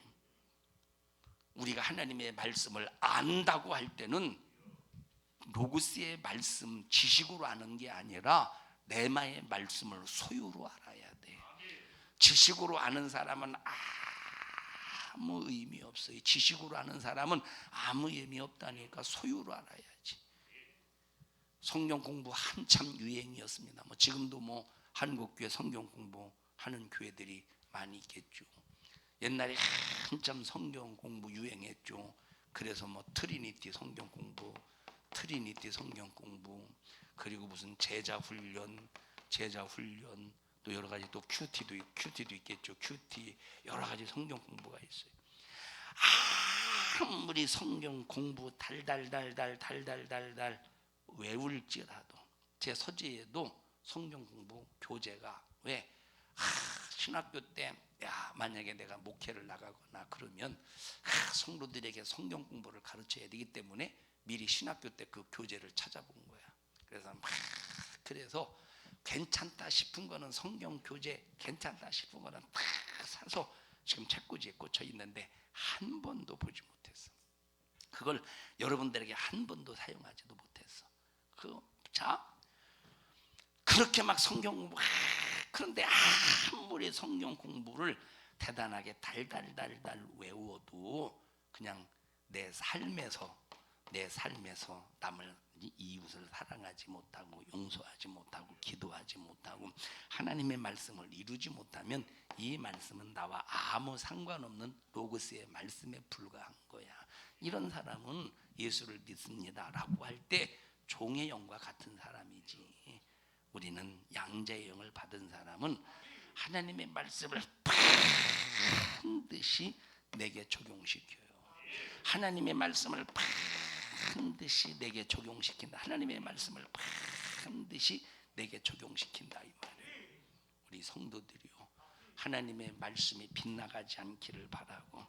우리가 하나님의 말씀을 안다고 할 때는 로고스의 말씀 지식으로 아는 게 아니라 레마의 말씀을 소유로 알아야 돼. 지식으로 아는 사람은 아무 의미 없어요. 지식으로 아는 사람은 아무 의미 없다니까 소유로 알아야지. 성경 공부 한참 유행이었습니다. 지금도 한국교회 성경 공부하는 교회들이 많이 있겠죠. 옛날에 한참 성경 공부 유행했죠. 그래서 트리니티 성경 공부, 그리고 무슨 제자 훈련, 또 여러 가지, 또 큐티도 있겠죠. 큐티, 여러 가지 성경 공부가 있어요. 아무리 성경 공부 달달달 외울지라도 제 서재에도 성경 공부 교재가 왜 신학교 때 만약에 내가 목회를 나가거나 그러면 성도들에게 성경 공부를 가르쳐야 되기 때문에 미리 신학교 때 그 교재를 찾아본 거야. 그래서 괜찮다 싶은 거는 성경 교재 괜찮다 싶은 거는 딱 사서 지금 책꽂이에 꽂혀 있는데 한 번도 보지 못했어. 그걸 여러분들에게 한 번도 사용하지도 못했어. 그렇게 막 성경 공부, 그런데 아무리 성경 공부를 대단하게 달달달 외워도 그냥 내 삶에서 남을, 이웃을 사랑하지 못하고 용서하지 못하고 기도하지 못하고 하나님의 말씀을 이루지 못하면 이 말씀은 나와 아무 상관없는 로고스의 말씀에 불과한 거야. 이런 사람은 예수를 믿습니다라고 할 때 종의 영과 같은 사람이지. 우리는 양자의 영을 받은 사람은 하나님의 말씀을 반드시 내게 적용시켜요. 하나님의 말씀을 반드시 내게 적용시킨다. 하나님의 말씀을 반드시 내게 적용시킨다 이 말이에요. 우리 성도들이요, 하나님의 말씀이 빗나가지 않기를 바라고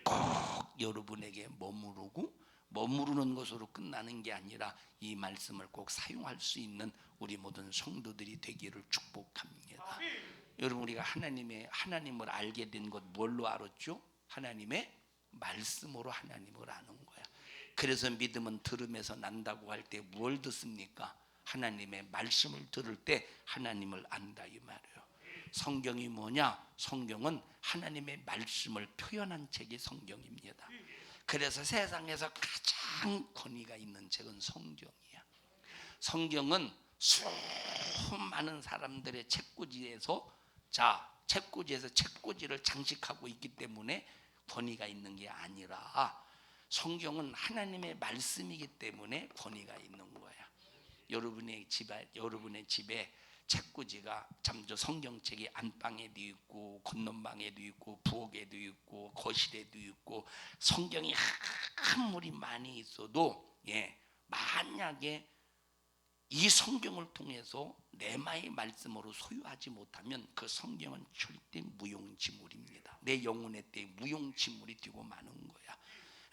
꼭 여러분에게 머무르고 머무르는 것으로 끝나는 게 아니라 이 말씀을 꼭 사용할 수 있는 우리 모든 성도들이 되기를 축복합니다. 여러분, 우리가 하나님을 알게 된 것 뭘로 알았죠? 하나님의 말씀으로 하나님을 아는 거야. 그래서 믿음은 들음에서 난다고 할 때 뭘 듣습니까? 하나님의 말씀을 들을 때 하나님을 안다 이 말이에요. 성경이 뭐냐? 성경은 하나님의 말씀을 표현한 책이 성경입니다. 그래서 세상에서 가장 권위가 있는 책은 성경이야. 성경은 수많은 사람들의 책꽂이에서 책꽂이를 장식하고 있기 때문에 권위가 있는 게 아니라 성경은 하나님의 말씀이기 때문에 권위가 있는 거야. 여러분의 집에 책꽂이가 참저 성경책이 안방에도 있고 건넌방에도 있고 부엌에도 있고 거실에도 있고 성경이 아무리 많이 있어도 만약에 이 성경을 통해서 레마의 말씀으로 소유하지 못하면 그 성경은 절대 무용지물입니다. 내 영혼의 때에 무용지물이 되고 마는 거야.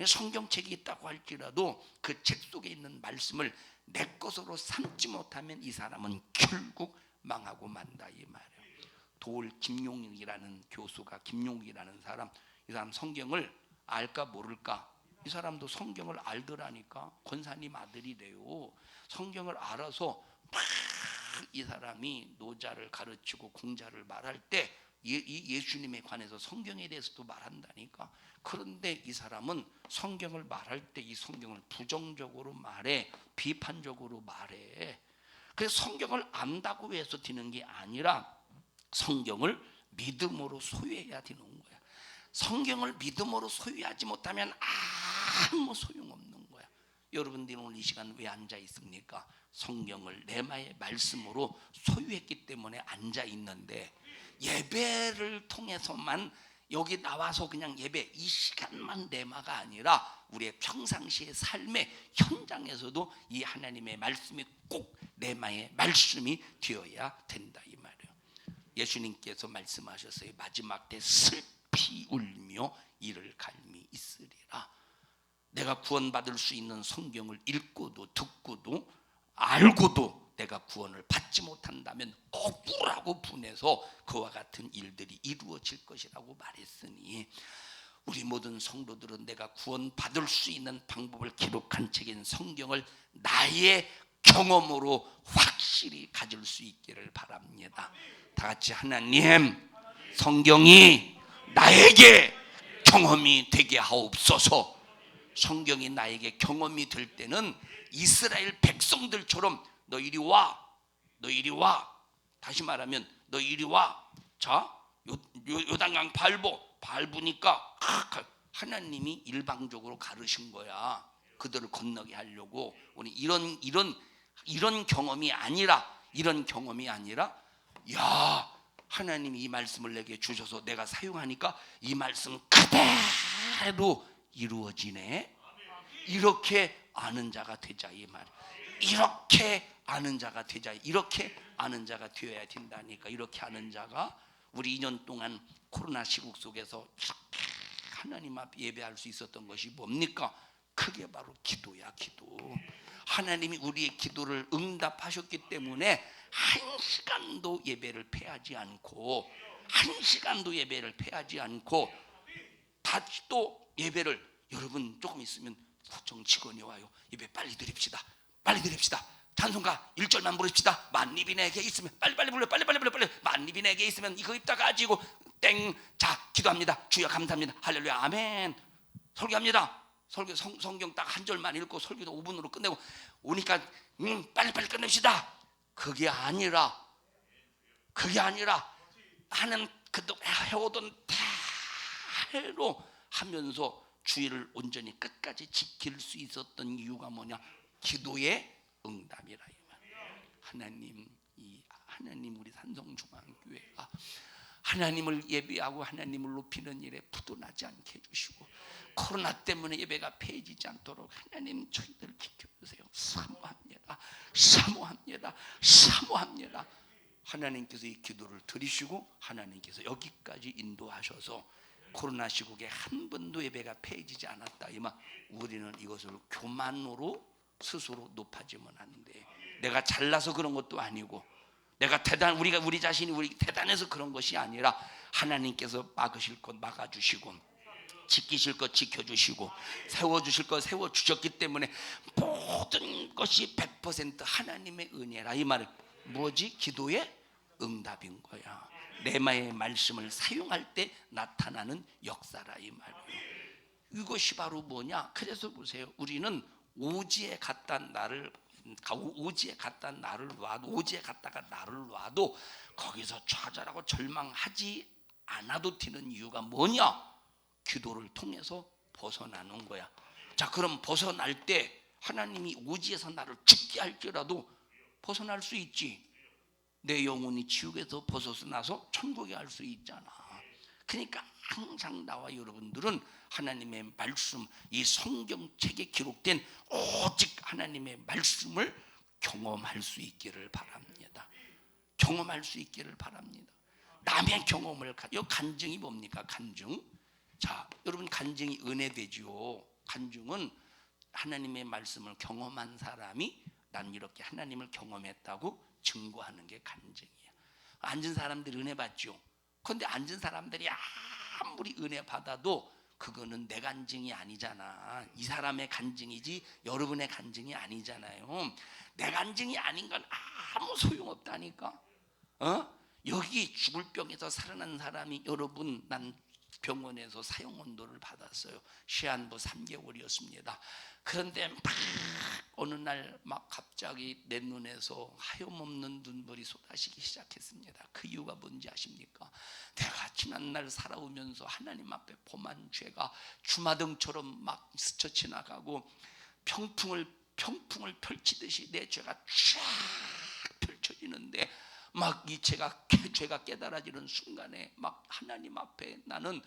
성경책이 있다고 할지라도 그 책 속에 있는 말씀을 내 것으로 삼지 못하면 이 사람은 결국 망하고 만다 이 말이에요. 도울 김용익이라는 교수가, 김용익이라는 사람, 이 사람 성경을 알까 모를까? 이 사람도 성경을 알더라니까. 권사님 아들이래요. 성경을 알아서 막 이 사람이 노자를 가르치고 공자를 말할 때 예수님에 관해서 성경에 대해서도 말한다니까. 그런데 이 사람은 성경을 말할 때 이 성경을 부정적으로 말해, 비판적으로 말해. 그래서 성경을 안다고 해서 되는 게 아니라 성경을 믿음으로 소유해야 되는 거야. 성경을 믿음으로 소유하지 못하면 아무 소용없는 거야. 여러분들이 오늘 이 시간 왜 앉아 있습니까? 성경을 레마의 말씀으로 소유했기 때문에 앉아 있는데, 예배를 통해서만 여기 나와서 그냥 예배 이 시간만 레마가 아니라 우리의 평상시의 삶의 현장에서도 이 하나님의 말씀이 꼭 레마의 말씀이 되어야 된다 이 말이에요. 예수님께서 말씀하셨어요. 마지막 때 슬피 울며 이를 갈미 있으리라. 내가 구원받을 수 있는 성경을 읽고도 듣고도 알고도 내가 구원을 받지 못한다면 억울하고 분해서 그와 같은 일들이 이루어질 것이라고 말했으니, 우리 모든 성도들은 내가 구원받을 수 있는 방법을 기록한 책인 성경을 나의 경험으로 확실히 가질 수 있기를 바랍니다. 다 같이 하나님, 성경이 나에게 경험이 되게 하옵소서. 성경이 나에게 경험이 될 때는 이스라엘 백성들처럼 너 이리 와, 너 이리 와. 다시 말하면 너 이리 와. 자, 요단강 밟으니까 하나님이 일방적으로 가르신 거야. 그들을 건너게 하려고. 우리 이런 경험이 아니라, 야, 하나님이 이 말씀을 내게 주셔서 내가 사용하니까 이 말씀 그대로 이루어지네. 이렇게 아는 자가 되자 이 말. 이렇게 아는 자가 되자. 이렇게 아는 자가 되어야 된다니까. 이렇게 아는 자가, 우리 2년 동안 코로나 시국 속에서 하나님 앞 예배할 수 있었던 것이 뭡니까? 그게 바로 기도야, 기도. 하나님이 우리의 기도를 응답하셨기 때문에 한 시간도 예배를 패하지 않고 다시 또 예배를, 여러분 조금 있으면 구청직원이 와요. 예배 빨리 드립시다. 찬송가 1절만 부릅시다. 만립이 내게 있으면 빨리 불러. 만립이 내게 있으면 이거 입다 가지고 땡. 자, 기도합니다. 주여 감사합니다. 할렐루야 아멘. 설교합니다. 성경 딱 한 절만 읽고 설교도 5분으로 끝내고 오니까 빨리 끝냅시다. 그게 아니라 나는 그동안 해오던 대로 하면서 주의를 온전히 끝까지 지킬 수 있었던 이유가 뭐냐? 기도의 응답이라 이 말. 하나님 우리 산성중앙교회가 하나님을 예배하고 하나님을 높이는 일에 부도나지 않게 해주시고, 코로나 때문에 예배가 폐해지지 않도록 하나님 저희들 지켜주세요. 사모합니다. 하나님께서 이 기도를 들으시고 하나님께서 여기까지 인도하셔서 코로나 시국에 한 번도 예배가 폐해지지 않았다. 이말 우리는 이것을 교만으로 스스로 높아지면 안 돼. 내가 잘나서 그런 것도 아니고, 내가 우리 자신이 우리 대단해서 그런 것이 아니라 하나님께서 막으실 것 막아주시고, 지키실 것 지켜주시고, 세워주실 것 세워주셨기 때문에 모든 것이 100% 하나님의 은혜라. 이 말은 뭐지? 기도의 응답인 거야. 레마의 말씀을 사용할 때 나타나는 역사라 이 말이에요. 이것이 바로 뭐냐? 그래서 보세요. 우리는 오지에 갔다 나를 놔도, 오지에 갔다가 나를 놔도 거기서 좌절하고 절망하지 않아도 되는 이유가 뭐냐? 기도를 통해서 벗어나는 거야. 자, 그럼 벗어날 때 하나님이 오지에서 나를 죽게 할지라도 벗어날 수 있지. 내 영혼이 지옥에서 벗어나서 천국에 갈 수 있잖아. 그러니까 항상 나와 여러분들은 하나님의 말씀, 이 성경책에 기록된 오직 하나님의 말씀을 경험할 수 있기를 바랍니다. 경험할 수 있기를 바랍니다. 남의 경험을 간증이 뭡니까? 간증. 자, 여러분, 간증이 은혜되지요. 간증은 하나님의 말씀을 경험한 사람이 난 이렇게 하나님을 경험했다고 증거하는 게 간증이야. 앉은 사람들이 은혜 받죠. 그런데 앉은 사람들이 아무리 은혜 받아도 그거는 내 간증이 아니잖아. 이 사람의 간증이지 여러분의 간증이 아니잖아요. 내 간증이 아닌 건 아무 소용없다니까. 여기 죽을 병에서 살아난 사람이, 여러분, 난 병원에서 사형원도를 받았어요. 시한부 3개월이었습니다. 그런데 막 어느 날 막 갑자기 내 눈에서 하염없는 눈물이 쏟아지기 시작했습니다. 그 이유가 뭔지 아십니까? 내가 지난날 살아오면서 하나님 앞에 범한 죄가 주마등처럼 막 스쳐 지나가고 평풍을 펼치듯이 내 죄가 쫙 펼쳐지는데, 막 이 죄가 깨달아지는 순간에 막 하나님 앞에 나는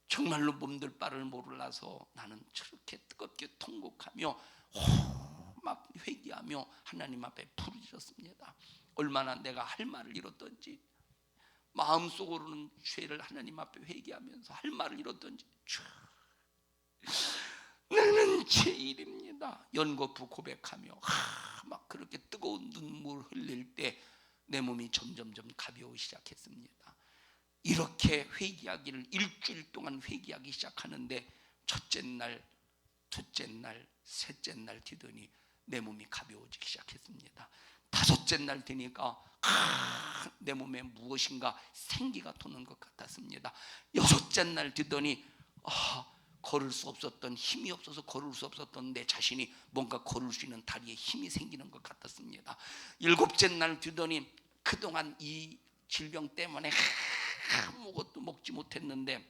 정말로 몸둘 바를 몰라서 나는 저렇게 뜨겁게 통곡하며 막 회개하며 하나님 앞에 부르짖었습니다. 얼마나 내가 할 말을 잃었던지, 마음속으로는 죄를 하나님 앞에 회개하면서 할 말을 잃었던지, 나는 죄인입니다. 연거푸 고백하며 막 그렇게 뜨거운 눈물을 흘릴 때 내 몸이 점점점 가벼우기 시작했습니다. 이렇게 회개하기를 일주일 동안 회개하기 시작하는데, 첫째 날, 둘째 날, 셋째 날 뒤더니 내 몸이 가벼워지기 시작했습니다. 다섯째 날 되니까 내 몸에 무엇인가 생기가 도는 것 같았습니다. 여섯째 날 뒤더니 걸을 수 없었던, 힘이 없어서 걸을 수 없었던 내 자신이 뭔가 걸을 수 있는 다리에 힘이 생기는 것 같았습니다. 일곱째 날 뒤더니 그동안 이 질병 때문에 아무것도 먹지 못했는데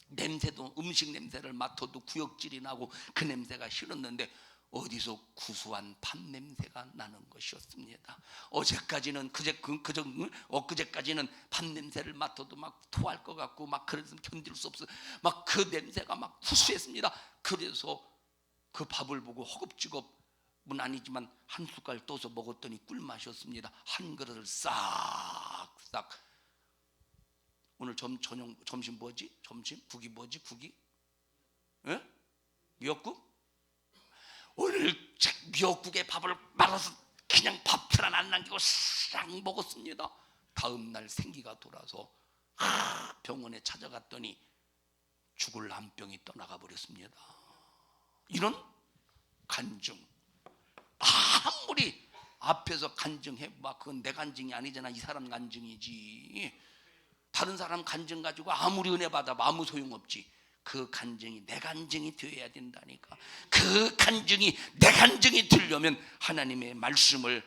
냄새도, 음식 냄새를 맡아도 구역질이 나고 그 냄새가 싫었는데 어디서 구수한 밥 냄새가 나는 것이었습니다. 어제까지는 엊그제까지는 밥 냄새를 맡아도 막 토할 것 같고 막 그래서 견딜 수 없어, 막 그 냄새가 막 구수했습니다. 그래서 그 밥을 보고 허겁지겁은 아니지만 한 숟갈 떠서 먹었더니 꿀맛이었습니다. 한 그릇을 싹싹. 오늘 점심 뭐지? 국이 뭐지? 국이? 예? 미역국? 오늘 미역국에 밥을 말아서 그냥 밥을 안 남기고 싹 먹었습니다. 다음 날 생기가 돌아서 병원에 찾아갔더니 죽을 한 병이 떠나가 버렸습니다. 이런 간증, 아무리 앞에서 간증해봐 그건 내 간증이 아니잖아. 이 사람 간증이지. 다른 사람 간증 가지고 아무리 은혜 받아봐 아무 소용없지. 그 간증이 내 간증이 되어야 된다니까. 그 간증이 내 간증이 되려면 하나님의 말씀을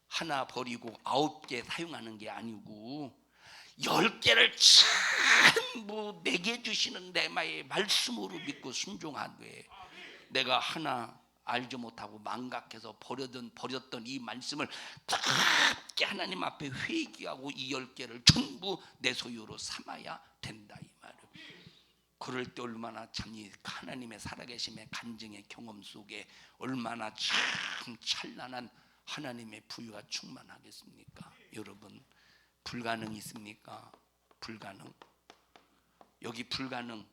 하나 버리고 9개 사용하는 게 아니고 10개를 전부 내게 주시는 레마의 말씀으로 믿고 순종하되, 내가 하나 알지 못하고 망각해서 버렸던 이 말씀을 뜨겁게 하나님 앞에 회개하고 이 10개를 전부 내 소유로 삼아야 된다 이 말이에요. 그럴 때 얼마나 참 이 하나님의 살아계심의 간증의 경험 속에 얼마나 참 찬란한 하나님의 부유가 충만하겠습니까? 여러분, 불가능 있습니까? 불가능. 여기 불가능,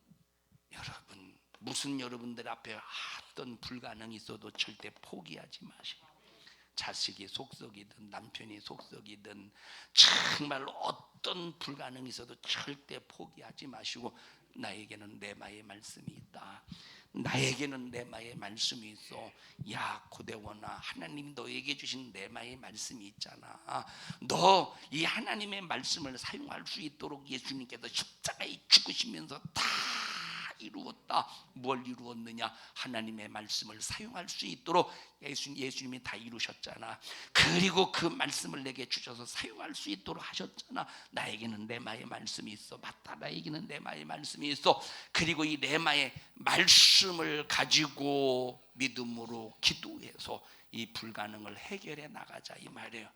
여러분 무슨 여러분들 앞에 어떤 불가능이 있어도 절대 포기하지 마시고, 자식이 속썩이든 남편이 속썩이든 정말 어떤 불가능이 있어도 절대 포기하지 마시고, 나에게는 레마의 말씀이 있다, 나에게는 레마의 말씀이 있어. 야 고대원아, 하나님 너에게 주신 레마의 말씀이 있잖아. 너 이 하나님의 말씀을 사용할 수 있도록 예수님께서 십자가에 죽으시면서 다 이루었다. 뭘 이루었느냐? 하나님의 말씀을 사용할 수 있도록 예수님이 다 이루셨잖아. 그리고 그 말씀을 내게 주셔서 사용할 수 있도록 하셨잖아. 나에게는 레마의 말씀이 있어. 맞다, 나에게는 레마의 말씀이 있어. 그리고 이 레마의 말씀을 가지고 믿음으로 기도해서 이 불가능을 해결해 나가자, 이 말이에요.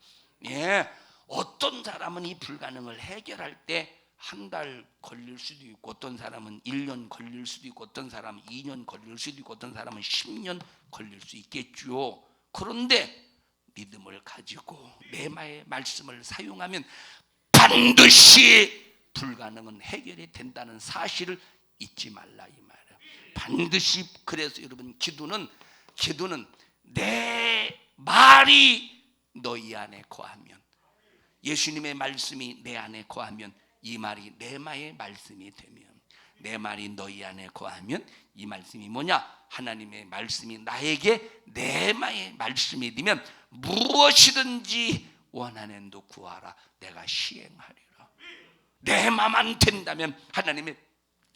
예, 어떤 사람은 이 불가능을 해결할 때 한 달 걸릴 수도 있고, 어떤 사람은 1년 걸릴 수도 있고, 어떤 사람은 2년 걸릴 수도 있고, 어떤 사람은 10년 걸릴 수 있겠죠. 그런데 믿음을 가지고 레마의 말씀을 사용하면 반드시 불가능은 해결이 된다는 사실을 잊지 말라, 이 말이에요. 반드시. 그래서 여러분, 기도는 내 말이 너희 안에 거하면, 예수님의 말씀이 내 안에 거하면, 이 말이 레마의 말씀이 되면, 내 말이 너희 안에 거하면, 이 말씀이 뭐냐? 하나님의 말씀이 나에게 레마의 말씀이 되면 무엇이든지 원하는 도 구하라, 내가 시행하리라. 레마만 된다면, 하나님의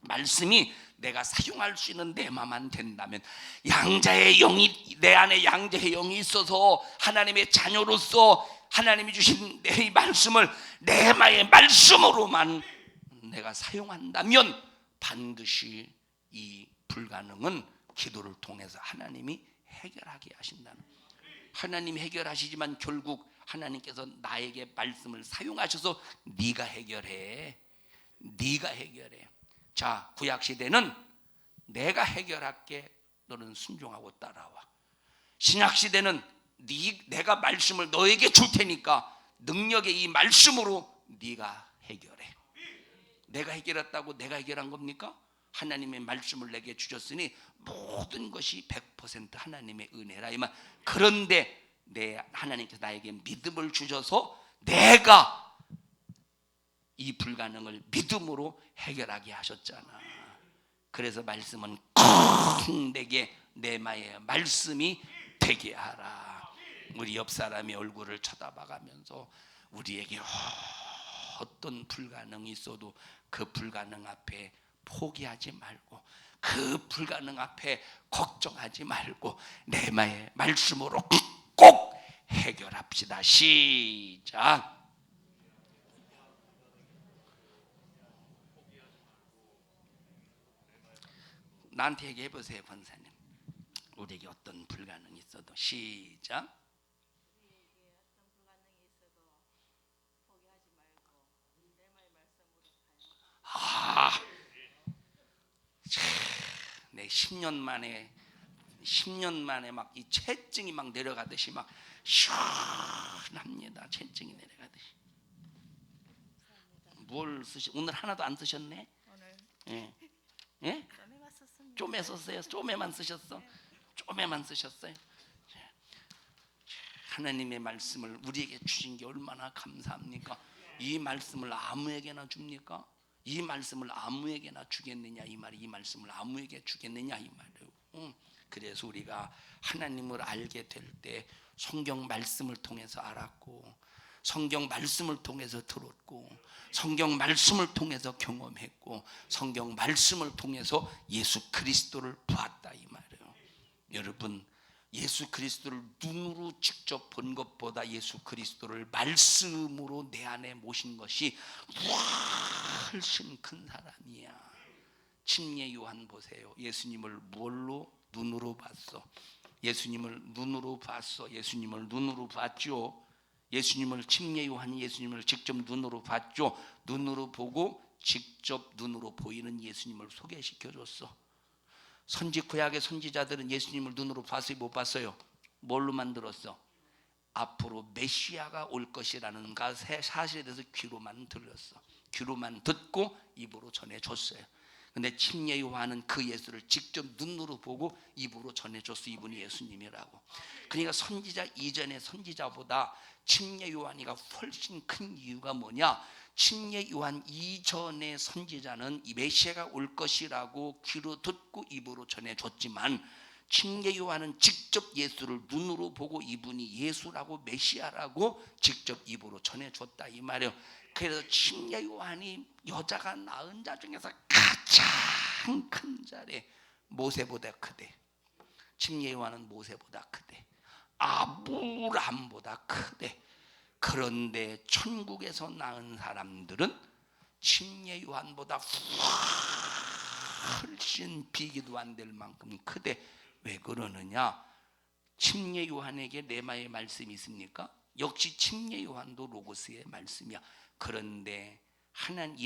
말씀이 내가 사용할 수 있는 레마만 된다면, 양자의 영이 내 안에, 양자의 영이 있어서 하나님의 자녀로서 하나님이 주신 내 말씀을 레마의 말씀으로만 내가 사용한다면 반드시 이 불가능은 기도를 통해서 하나님이 해결하게 하신다는, 하나님이 해결하시지만 결국 하나님께서 나에게 말씀을 사용하셔서 네가 해결해. 자, 구약시대는 내가 해결할게, 너는 순종하고 따라와. 신약시대는 내가 말씀을 너에게 줄 테니까 능력의 이 말씀으로 네가 해결해. 내가 해결했다고 내가 해결한 겁니까? 하나님의 말씀을 내게 주셨으니 모든 것이 100% 하나님의 은혜라, 이 말. 그런데 하나님께서 나에게 믿음을 주셔서 내가 이 불가능을 믿음으로 해결하게 하셨잖아. 그래서 말씀은 꼭 내게 레마의 말씀이 되게 하라. 우리 옆 사람의 얼굴을 쳐다봐가면서 우리에게 어떤 불가능이 있어도 그 불가능 앞에 포기하지 말고, 그 불가능 앞에 걱정하지 말고 레마의 말씀으로 꼭 해결합시다. 시작. 나한테 얘기해 보세요, 권사님. 우리에게 어떤 불가능이 있어도. 시작. 내 10년 만에 막 이 체증이 막 내려가듯이 막 시원합니다. 체증이 내려가듯이. 뭘 오늘 하나도 안 쓰셨네? 오늘 예? 예? 쪼매 썼어요? 쪼매만 쓰셨어? 쪼매만 쓰셨어요? 하나님의 말씀을 우리에게 주신 게 얼마나 감사합니까? 이 말씀을 아무에게나 줍니까? 이 말씀을 아무에게나 주겠느냐, 이 말이. 이 말씀을 아무에게 주겠느냐, 이 말이에요. 그래서 우리가 하나님을 알게 될 때 성경 말씀을 통해서 알았고, 성경 말씀을 통해서 들었고, 성경 말씀을 통해서 경험했고, 성경 말씀을 통해서 예수 그리스도를 보았다, 이 말이에요. 여러분, 예수 그리스도를 눈으로 직접 본 것보다 예수 그리스도를 말씀으로 내 안에 모신 것이 훨씬 큰 사람이야. 침례 요한 보세요. 예수님을 뭘로? 눈으로 봤어. 예수님을 눈으로 봤어. 예수님을 눈으로 봤죠. 예수님을, 침례 요한이 예수님을 직접 눈으로 봤죠. 눈으로 보고 직접 눈으로 보이는 예수님을 소개시켜줬어. 구약의 선지자들은 예수님을 눈으로 봤어요, 못 봤어요? 뭘로만 들었어? 앞으로 메시아가 올 것이라는 사실에 대해서 귀로만 들렸어. 귀로만 듣고 입으로 전해줬어요. 근데 침례 요한은 그 예수를 직접 눈으로 보고 입으로 전해줬어. 이분이 예수님이라고. 그러니까 선지자 이전의 선지자보다 침례 요한이가 훨씬 큰 이유가 뭐냐? 침례 요한 이전의 선지자는 이 메시아가 올 것이라고 귀로 듣고 입으로 전해줬지만 침례 요한은 직접 예수를 눈으로 보고 이분이 예수라고 메시아라고 직접 입으로 전해줬다 이 말이에요. 그래서 침례 요한이 여자가 낳은 자 중에서 가장 큰 자래. 모세보다 크대. 침례 요한은 모세보다 크대. 아브라함보다 크대. 그런데 천국에서 낳은 사람들은 침례 요한보다 훨씬 비교도 안 될 만큼 크대. 왜 그러느냐? 침례 요한에게 레마의 말씀이 있습니까? 역시 침례 요한도 로고스의 말씀이야. 그런데 하나님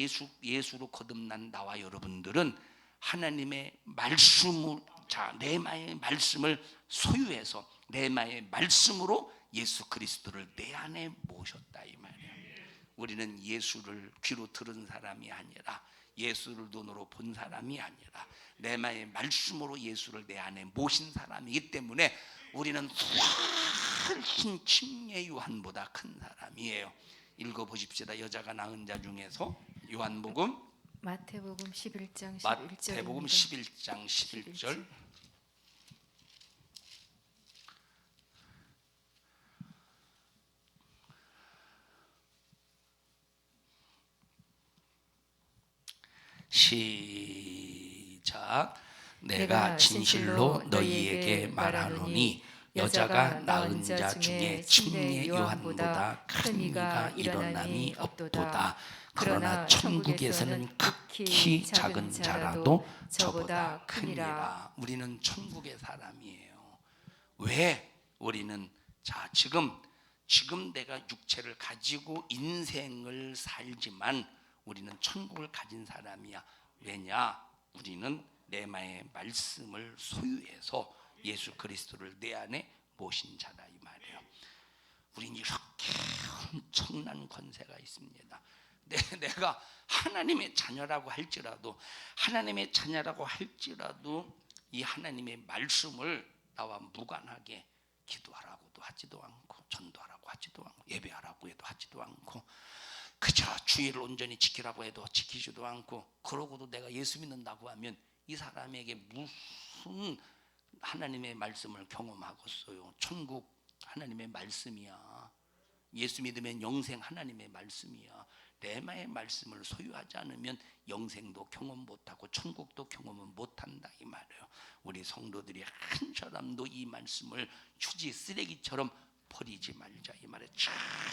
예수로 거듭난 나와 여러분들은 하나님의 말씀을, 자, 레마의 말씀을 소유해서 레마의 말씀으로 예수 그리스도를 내 안에 모셨다 이 말이에요. 우리는 예수를 귀로 들은 사람이 아니라 예수를 눈으로 본 사람이 아니라 레마의 말씀으로 예수를 내 안에 모신 사람이기 때문에 우리는 훨씬 침례 요한보다 큰 사람이에요. 읽어보십시다. 여자가 낳은 자 중에서 요한복음 마태복음 11장 11절입니다. 마태복음 11장 11절. 시작. 내가 진실로 너희에게 말하노니 여자가 낳은 자 중에 침례 요한보다 큰 이가 일어남이 없도다. 그러나 천국에서는 극히 작은 자라도 저보다 크니라. 우리는 천국의 사람이에요. 왜? 우리는 자 지금 내가 육체를 가지고 인생을 살지만 우리는 천국을 가진 사람이야. 왜냐? 우리는 레마의 말씀을 소유해서 예수 그리스도를 내 안에 모신 자다 이 말이에요. 우리는 이렇게 엄청난 권세가 있습니다. 내가 하나님의 자녀라고 할지라도 이 하나님의 말씀을 나와 무관하게 기도하라고도 하지도 않고 전도하라고 하지도 않고 예배하라고 해도 하지도 않고 그저 주의를 온전히 지키라고 해도 지키지도 않고 그러고도 내가 예수 믿는다고 하면 이 사람에게 무슨 하나님의 말씀을 경험하겠어요? 천국 하나님의 말씀이야. 예수 믿으면 영생 하나님의 말씀이야. 레마의 말씀을 소유하지 않으면 영생도 경험 못하고 천국도 경험은 못한다 이 말이에요. 우리 성도들이 한 사람도 이 말씀을 휴지 쓰레기처럼 버리지 말자 이 말이에요.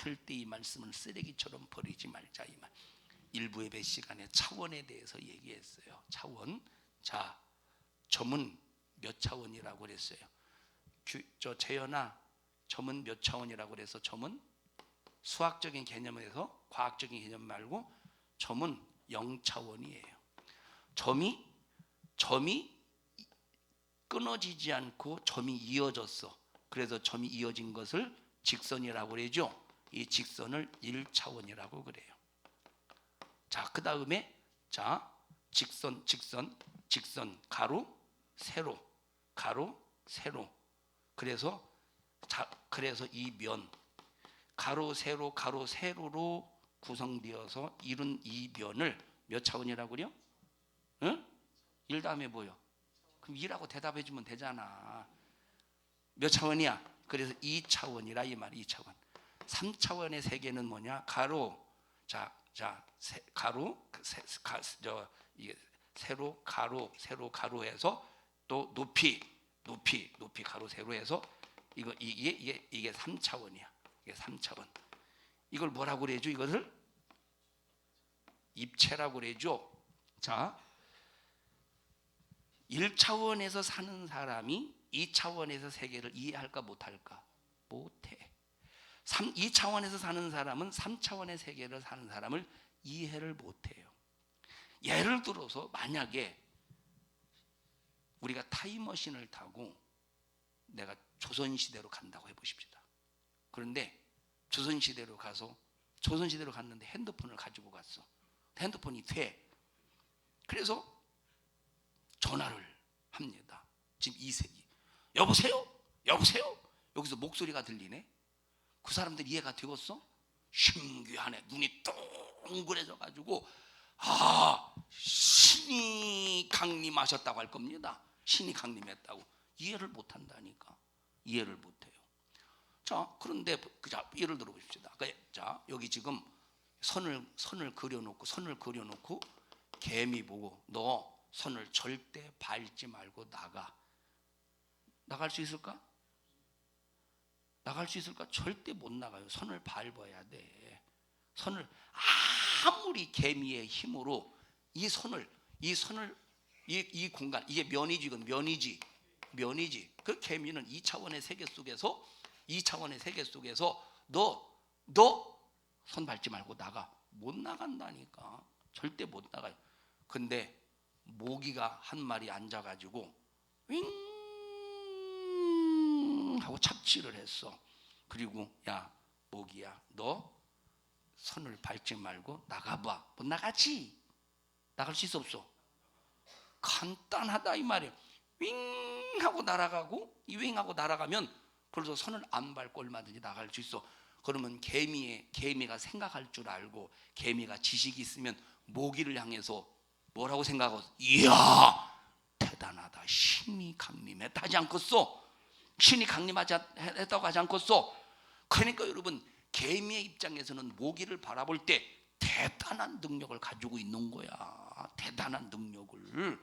절대 이 말씀을 쓰레기처럼 버리지 말자 이 말. 일부 예배 시간에 차원에 대해서 얘기했어요. 차원. 자, 점은 몇 차원이라고 그랬어요? 재현아, 점은 몇 차원이라고 그래서 점은 수학적인 개념에서 과학적인 개념 말고 점은 0차원이에요. 점이 끊어지지 않고 점이 이어졌어. 그래서 점이 이어진 것을 직선이라고 그러죠. 이 직선을 1차원이라고 그래요. 자, 그 다음에 자 직선 가로 세로 그래서 이 면 가로 세로로 구성되어서 이룬 이 면을 몇 차원이라고 그래요? 응? 1 다음에 뭐요? 그럼 2라고 대답해 주면 되잖아. 몇 차원이야? 그래서 2차원이라 이 말이 2차원. 3차원의 세계는 뭐냐? 가로 세로 가로해서 또 높이 가로 세로해서 이게 3차원이야. 이게 3차원. 이걸 뭐라고 그래죠? 이것을 입체라고 그래죠. 자, 1차원에서 사는 사람이 2차원에서 세계를 이해할까 못할까? 못해. 2차원에서 사는 사람은 3차원의 세계를 사는 사람을 이해를 못해요. 예를 들어서 만약에 우리가 타임머신을 타고 내가 조선시대로 간다고 해보십시다. 그런데 조선시대로 갔는데 핸드폰을 가지고 갔어. 핸드폰이 돼. 그래서 전화를 합니다. 지금 이세기. 여보세요? 여보세요? 여기서 목소리가 들리네. 그 사람들 이해가 되었어? 신기하네. 눈이 동그래져 가지고 신이 강림하셨다고 할 겁니다. 신이 강림했다고. 이해를 못한다니까. 이해를 못해요. 자, 그런데 자, 예를 들어 보십시다. 자, 여기 지금 선을 그려놓고 개미 보고 너 선을 절대 밟지 말고 나갈 수 있을까? 나갈 수 있을까? 절대 못 나가요. 선을 밟아야 돼. 선을 아무리 개미의 힘으로 이 공간, 이게 면이지, 이건 면이지. 그 개미는 2차원의 세계 속에서 너 선 밟지 말고 못 나간다니까. 절대 못 나가요. 근데 모기가 한 마리 앉아가지고 윙 하고 착지를 했어. 그리고 야 모기야, 너 선을 밟지 말고 나가봐. 못 나가지? 나갈 수 있어 없어? 간단하다 이 말이에요. 윙 하고 날아가고 이 윙 하고 날아가면 벌써 선을 안 밟고 얼마든지 나갈 수 있어. 그러면 개미가 생각할 줄 알고 개미가 지식이 있으면 모기를 향해서 뭐라고 생각하고, 이야 대단하다, 신이 강림했다 하지 않겠소? 신이 강림했다고 하지 않겠소? 그러니까 여러분, 개미의 입장에서는 모기를 바라볼 때 대단한 능력을 가지고 있는 거야. 대단한 능력을.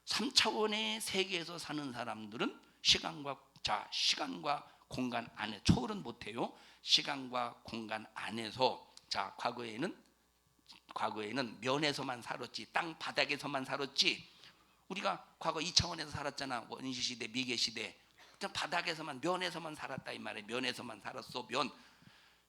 3차원의 세계에서 사는 사람들은 시간과 공간 안에, 초월은 못해요. 시간과 공간 안에서, 자, 과거에는 면에서만 살았지, 땅 바닥에서만 살았지. 우리가 과거 2차원에서 살았잖아. 원시시대, 미개시대. 바닥에서만, 면에서만 살았다 이 말이에요. 면에서만 살았어. 면,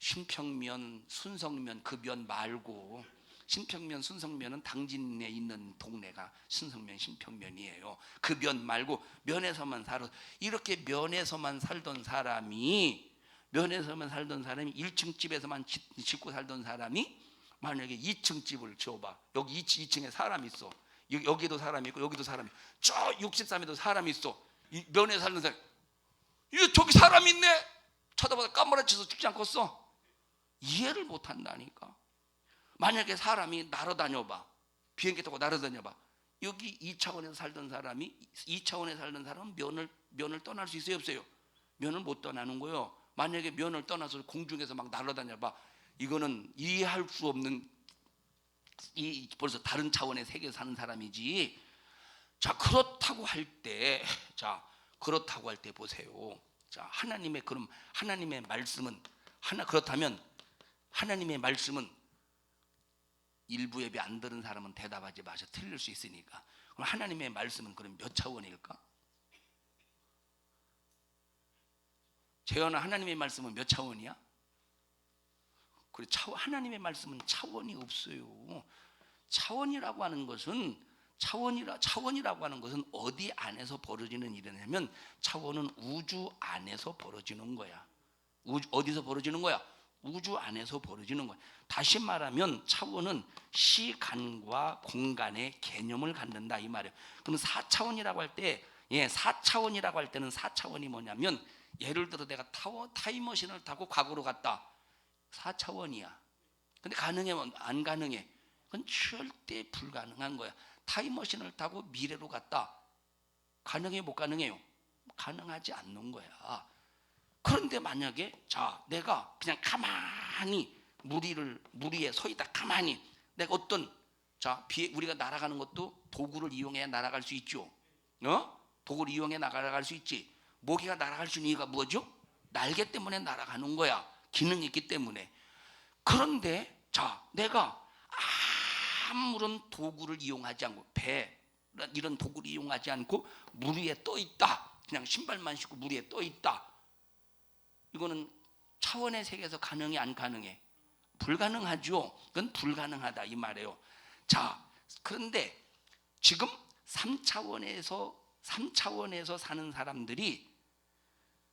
신평면, 순성면, 그 면 말고, 신평면, 순성면은 당진에 있는 동네가 순성면, 신평면이에요. 그 면 말고 면에서만 살아. 이렇게 면에서만 살던 사람이 1층 집에서만 짓고 살던 사람이 만약에 2층 집을 지어봐. 여기 2층에 사람이 있어. 여기도 사람이 있고 여기도 사람이, 저 63에도 사람이 있어. 이 면에 살던 사람, 저기 사람이 있네. 쳐다보다 까무러쳐서 죽지 않겠어? 이해를 못한다니까. 만약에 사람이 날아다녀봐, 비행기 타고 날아다녀봐. 여기 2차원에서 살던 사람은 면을 떠날 수 있어요 없어요? 면을 못 떠나는 거예요. 만약에 면을 떠나서 공중에서 막 날아다녀봐. 이거는 이해할 수 없는, 벌써 다른 차원의 세계에 사는 사람이지. 자, 그렇다고 할 때 보세요. 자, 하나님의 말씀은 그렇다면 하나님의 말씀은 일부 예배 안 들은 사람은 대답하지 마셔. 틀릴 수 있으니까. 그럼 하나님의 말씀은 그럼 몇 차원일까? 재현아, 하나님의 말씀은 몇 차원이야? 그래, 하나님의 말씀은 차원이 없어요. 차원이라고 하는 것은 어디 안에서 벌어지는 일이냐면, 차원은 우주 안에서 벌어지는 거야. 어디서 벌어지는 거야? 우주 안에서 벌어지는 거야. 다시 말하면 차원은 시간과 공간의 개념을 갖는다 이 말이에요. 그럼 4차원이라고 할 때, 4차원이라고 할 때는 4차원이 뭐냐면, 예를 들어 내가 타임머신을 타고 과거로 갔다. 4차원이야. 근데 가능해? 안 가능해? 그건 절대 불가능한 거야. 타임머신을 타고 미래로 갔다. 가능해? 못 가능해요? 가능하지 않는 거야. 그런데 만약에, 자, 내가 그냥 가만히 물 위에 서 있다 가만히, 내가 우리가 날아가는 것도 도구를 이용해야 날아갈 수 있죠. 도구를 이용해 날아갈 수 있지. 모기가 날아갈 수 있는 이유가 뭐죠? 날개 때문에 날아가는 거야. 기능이 있기 때문에. 그런데 자, 내가 아무런 도구를 이용하지 않고, 배 이런 도구를 이용하지 않고 물 위에 떠 있다. 그냥 신발만 신고 물 위에 떠 있다. 이거는 차원의 세계에서 가능해 안 가능해? 불가능하죠. 그건 불가능하다 이 말이에요. 자, 그런데 지금 3차원에서 사는 사람들이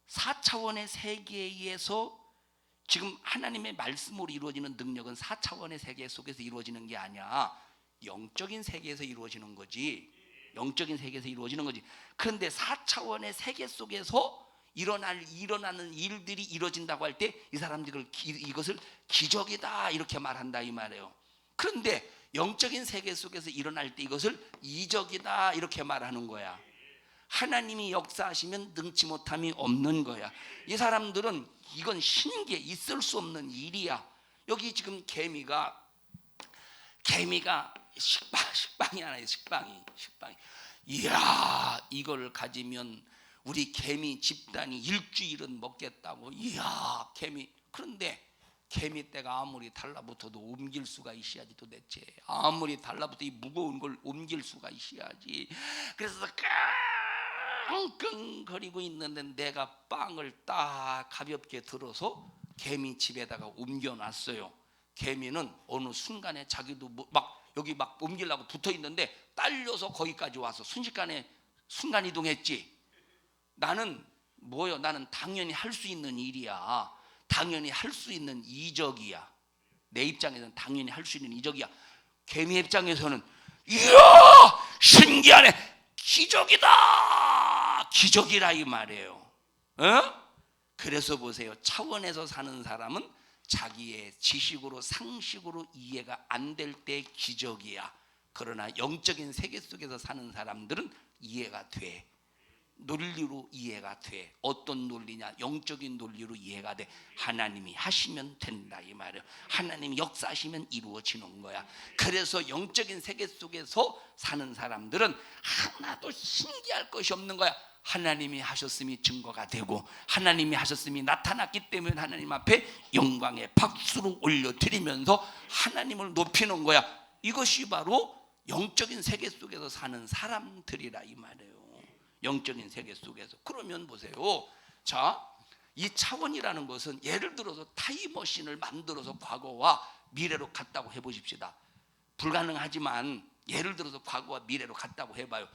4차원의 세계에서 지금 하나님의 말씀으로 이루어지는 능력은 4차원의 세계 속에서 이루어지는 게 아니야. 영적인 세계에서 이루어지는 거지. 영적인 세계에서 이루어지는 거지. 그런데 4차원의 세계 속에서 일어나는 일들이 이루어진다고 할 때 이 사람들이 이것을 기적이다 이렇게 말한다 이 말이에요. 그런데 영적인 세계 속에서 일어날 때 이것을 이적이다 이렇게 말하는 거야. 하나님이 역사하시면 능치 못함이 없는 거야. 이 사람들은 이건 신기해. 있을 수 없는 일이야. 여기 지금 개미가 식빵이 하나 있어. 식빵이. 이야, 이걸 가지면 우리 개미 집단이 일주일은 먹겠다고. 이야, 개미. 그런데 개미 떼가 아무리 달라붙어도 옮길 수가 있어야지. 도대체 아무리 달라붙어 이 무거운 걸 옮길 수가 있어야지. 그래서 끙끙거리고 있는데 내가 빵을 딱 가볍게 들어서 개미 집에다가 옮겨놨어요. 개미는 어느 순간에 자기도 막 여기 막 옮기려고 붙어 있는데 딸려서 거기까지 와서 순식간에 순간 이동했지. 나는 뭐요? 나는 당연히 할 수 있는 일이야. 당연히 할 수 있는 이적이야. 내 입장에서는 당연히 할 수 있는 이적이야. 개미 입장에서는 이야, 신기하네, 기적이다, 기적이라 이 말이에요. 그래서 보세요. 차원에서 사는 사람은 자기의 지식으로 상식으로 이해가 안 될 때 기적이야. 그러나 영적인 세계 속에서 사는 사람들은 이해가 돼. 논리로 이해가 돼. 어떤 논리냐? 영적인 논리로 이해가 돼. 하나님이 하시면 된다 이 말이에요. 하나님이 역사하시면 이루어지는 거야. 그래서 영적인 세계 속에서 사는 사람들은 하나도 신기할 것이 없는 거야. 하나님이 하셨음이 증거가 되고 하나님이 하셨음이 나타났기 때문에 하나님 앞에 영광의 박수를 올려드리면서 하나님을 높이는 거야. 이것이 바로 영적인 세계 속에서 사는 사람들이라 이 말이에요. 영적인 세계 속에서. 그러면 보세요. 자, 이 차원이라는 것은 예를 들어서 타임머신을 만들어서 과거와 미래로 갔다고 해보십시다. 불가능하지만 예를 들어서 과거와 미래로 갔다고 해봐요.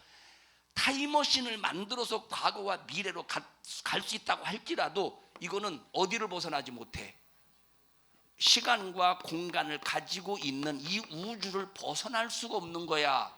타임머신을 만들어서 과거와 미래로 갈 수 있다고 할지라도 이거는 어디를 벗어나지 못해. 시간과 공간을 가지고 있는 이 우주를 벗어날 수가 없는 거야.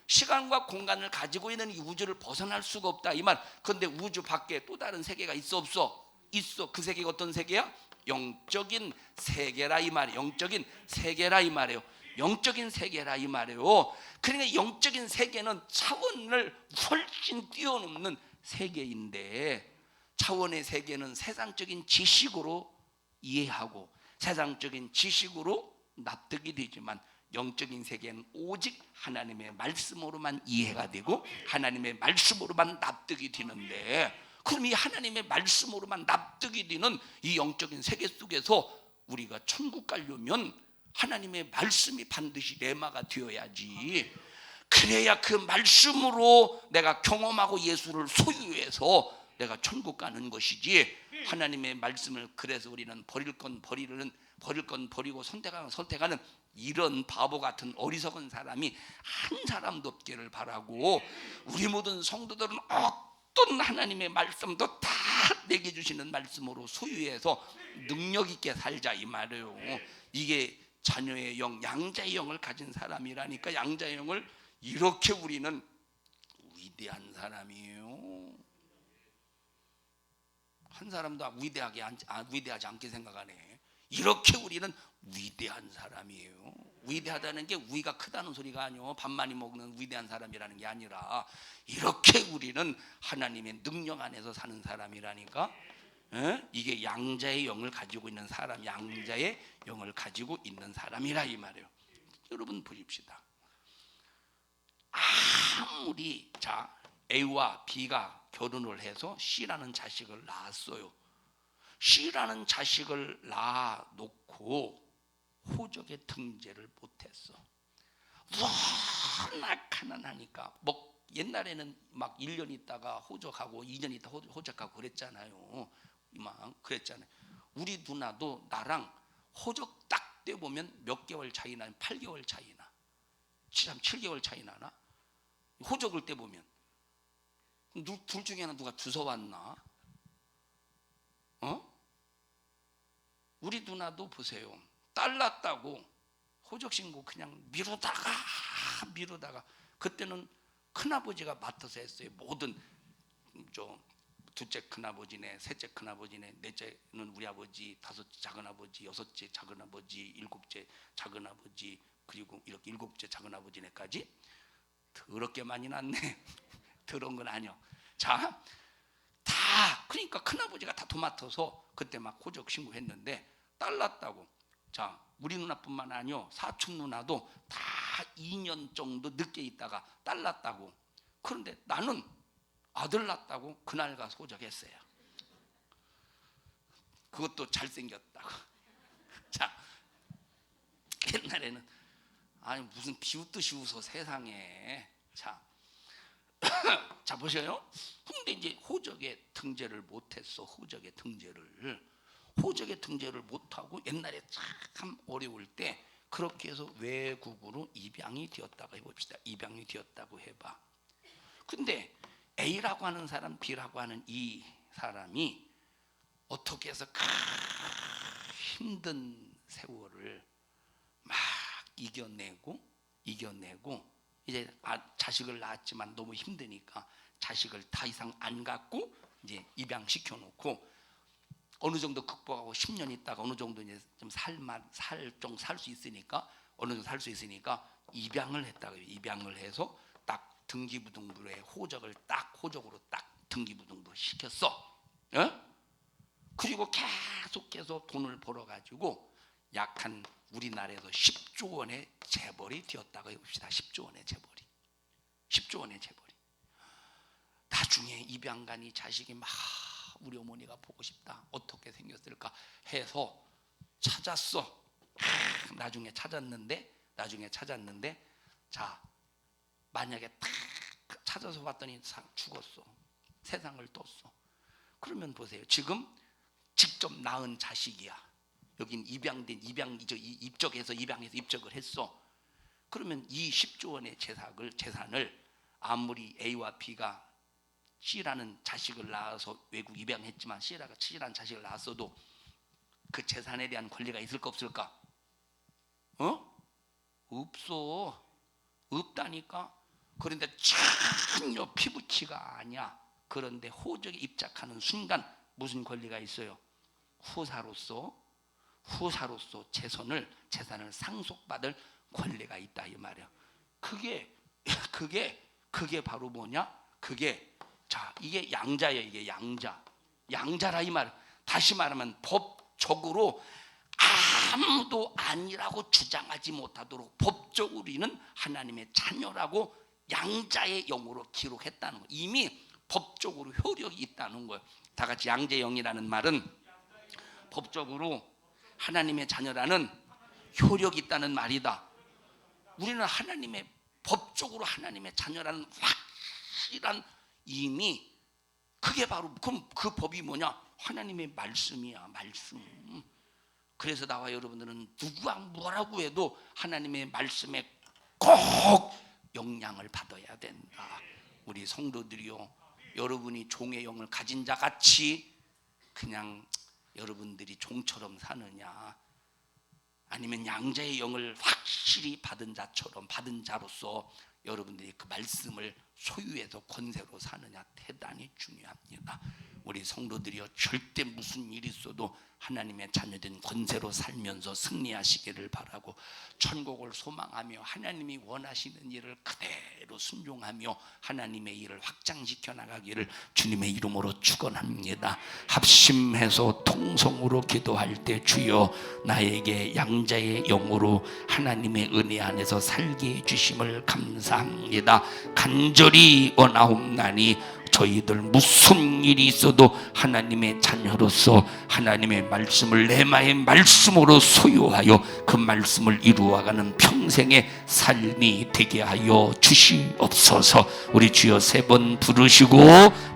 시간과 공간을 가지고 있는 이 우주를 벗어날 수가 없다 이 말. 그런데 우주 밖에 또 다른 세계가 있어 없어? 있어. 그 세계가 어떤 세계야? 영적인 세계라 이 말이에요. 영적인 세계라 이 말이에요. 영적인 세계라 이 말이에요. 그러니까 영적인 세계는 차원을 훨씬 뛰어넘는 세계인데, 차원의 세계는 세상적인 지식으로 이해하고 세상적인 지식으로 납득이 되지만 영적인 세계는 오직 하나님의 말씀으로만 이해가 되고 하나님의 말씀으로만 납득이 되는데, 그럼 이 하나님의 말씀으로만 납득이 되는 이 영적인 세계 속에서 우리가 천국 가려면 하나님의 말씀이 반드시 레마가 되어야지. 그래야 그 말씀으로 내가 경험하고 예수를 소유해서 내가 천국 가는 것이지. 하나님의 말씀을 그래서 우리는 버릴 건 버리고 선택하는 이런 바보 같은 어리석은 사람이 한 사람도 없기를 바라고, 우리 모든 성도들은 어떤 하나님의 말씀도 다 내게 주시는 말씀으로 소유해서 능력 있게 살자 이 말이에요. 이게 자녀의 영, 양자의 영을 가진 사람이라니까. 양자의 영을 이렇게 우리는 위대한 사람이에요. 한 사람도 위대하지 않게 생각하네. 이렇게 우리는 위대한 사람이에요. 위대하다는 게 위가 크다는 소리가 아니요, 밥 많이 먹는 위대한 사람이라는 게 아니라 이렇게 우리는 하나님의 능력 안에서 사는 사람이라니까. 이게 양자의 영을 가지고 있는 사람, 양자의 영을 가지고 있는 사람이라 이 말이에요. 여러분 보십시다. 아무리 A와 B가 결혼을 해서 C라는 자식을 낳았어요. C라는 자식을 낳아놓고 호적의 등재를 못했어. 워낙 가난하니까. 뭐 옛날에는 막 1년 있다가 호적하고 2년 있다 호적하고 그랬잖아요. 그랬잖아요. 우리 누나도 나랑 호적 딱 떼보면 몇 개월 차이 나면 8개월 차이 나. 7개월 차이 나나? 호적을 떼보면 둘 중에 하나 누가 주워 왔나? 우리 누나도 보세요. 딸 낳았다고 호적신고 그냥 미루다가 그때는 큰아버지가 맡아서 했어요. 모든 둘째 큰아버지네, 셋째 큰아버지네, 넷째는 우리 아버지, 다섯째 작은아버지, 여섯째 작은아버지, 일곱째 작은아버지, 그리고 이렇게 일곱째 작은아버지네까지 더럽게 많이 낳네. 더러운 건 아니요. 자, 다 그러니까 큰아버지가 다 도맡아서 그때 막 호적 신고했는데 딸 낳았다고. 자, 우리 누나뿐만 아니요, 사촌 누나도 다 2년 정도 늦게 있다가 딸 낳았다고. 그런데 나는 아들 낳았다고 그날 가서 호적했어요. 그것도 잘생겼다고. 자, 옛날에는 아니 무슨 비웃듯이 웃어 세상에. 자, 자 보셔요. 근데 이제 호적에 등재를 못했어. 호적에 등재를 못하고 옛날에 참 어려울 때 그렇게 해서 외국으로 입양이 되었다고 해봅시다. 입양이 되었다고 해봐. 근데 A라고 하는 사람, B라고 하는 이 사람이 어떻게 해서 힘든 세월을 막 이겨내고 이제 자식을 낳았지만 너무 힘드니까 자식을 더 이상 안 갖고 이제 입양시켜 놓고 어느 정도 극복하고 10년 있다가 어느 정도 이제 좀 살 수 있으니까 어느 정도 살 수 있으니까 입양을 했다고요. 입양을 해서 딱 등기부등본에 호적으로 딱 등기부등본 시켰어. 어? 그리고 계속해서 돈을 벌어가지고 약 한 우리나라에서 10조 원의 재벌이 되었다고 해봅시다. 10조 원의 재벌이. 나중에 입양간이 자식이 막 우리 어머니가 보고 싶다. 어떻게 생겼을까 해서 찾았어. 나중에 찾았는데 자, 만약에 딱 찾아서 봤더니 죽었어. 세상을 떴어. 그러면 보세요. 지금 직접 낳은 자식이야. 여긴 입적해서 입적을 했어. 그러면 이 10조 원의 재산을 아무리 A와 B가 C라는 자식을 낳아서 외국 입양했지만 C라는 자식을 낳았어도 그 재산에 대한 권리가 있을까 없을까? 없어. 없다니까. 그런데 전혀 피부치가 아니야. 그런데 호적에 입작하는 순간 무슨 권리가 있어요? 후사로서 재산을 상속받을 권리가 있다 이 말이야. 그게 바로 뭐냐? 자, 이게 양자예요. 이게 양자라 이 말. 다시 말하면 법적으로 아무도 아니라고 주장하지 못하도록 법적으로 우리는 하나님의 자녀라고 양자의 영으로 기록했다는 거예요. 이미 법적으로 효력이 있다는 거예요. 다 같이 양자의 영이라는 말은 법적으로 하나님의 자녀라는 효력이 있다는 말이다. 우리는 법적으로 하나님의 자녀라는 확실한 이미 그게 바로 그럼 그 법이 뭐냐? 하나님의 말씀이야. 말씀. 그래서 나와 여러분들은 누구가 뭐라고 해도 하나님의 말씀에 꼭 영향을 받아야 된다. 우리 성도들이요, 여러분이 종의 영을 가진 자 같이 그냥 여러분들이 종처럼 사느냐, 아니면 양자의 영을 확실히 받은 자로서 여러분들이 그 말씀을 소유해서 권세로 사느냐, 대단히 중요합니다. 우리 성도들이요, 절대 무슨 일이 있어도 하나님의 자녀된 권세로 살면서 승리하시기를 바라고, 천국을 소망하며 하나님이 원하시는 일을 그대로 순종하며 하나님의 일을 확장시켜 나가기를 주님의 이름으로 축원합니다. 합심해서 통성으로 기도할 때 주여 나에게 양자의 영으로 하나님의 은혜 안에서 살게 해주심을 감사합니다. 간절히 원하옵나니 저희들 무슨 일이 있어도 하나님의 자녀로서 하나님의 말씀을 레마의 말씀으로 소유하여 그 말씀을 이루어가는 평생의 삶이 되게 하여 주시옵소서. 우리 주여 3번 부르시고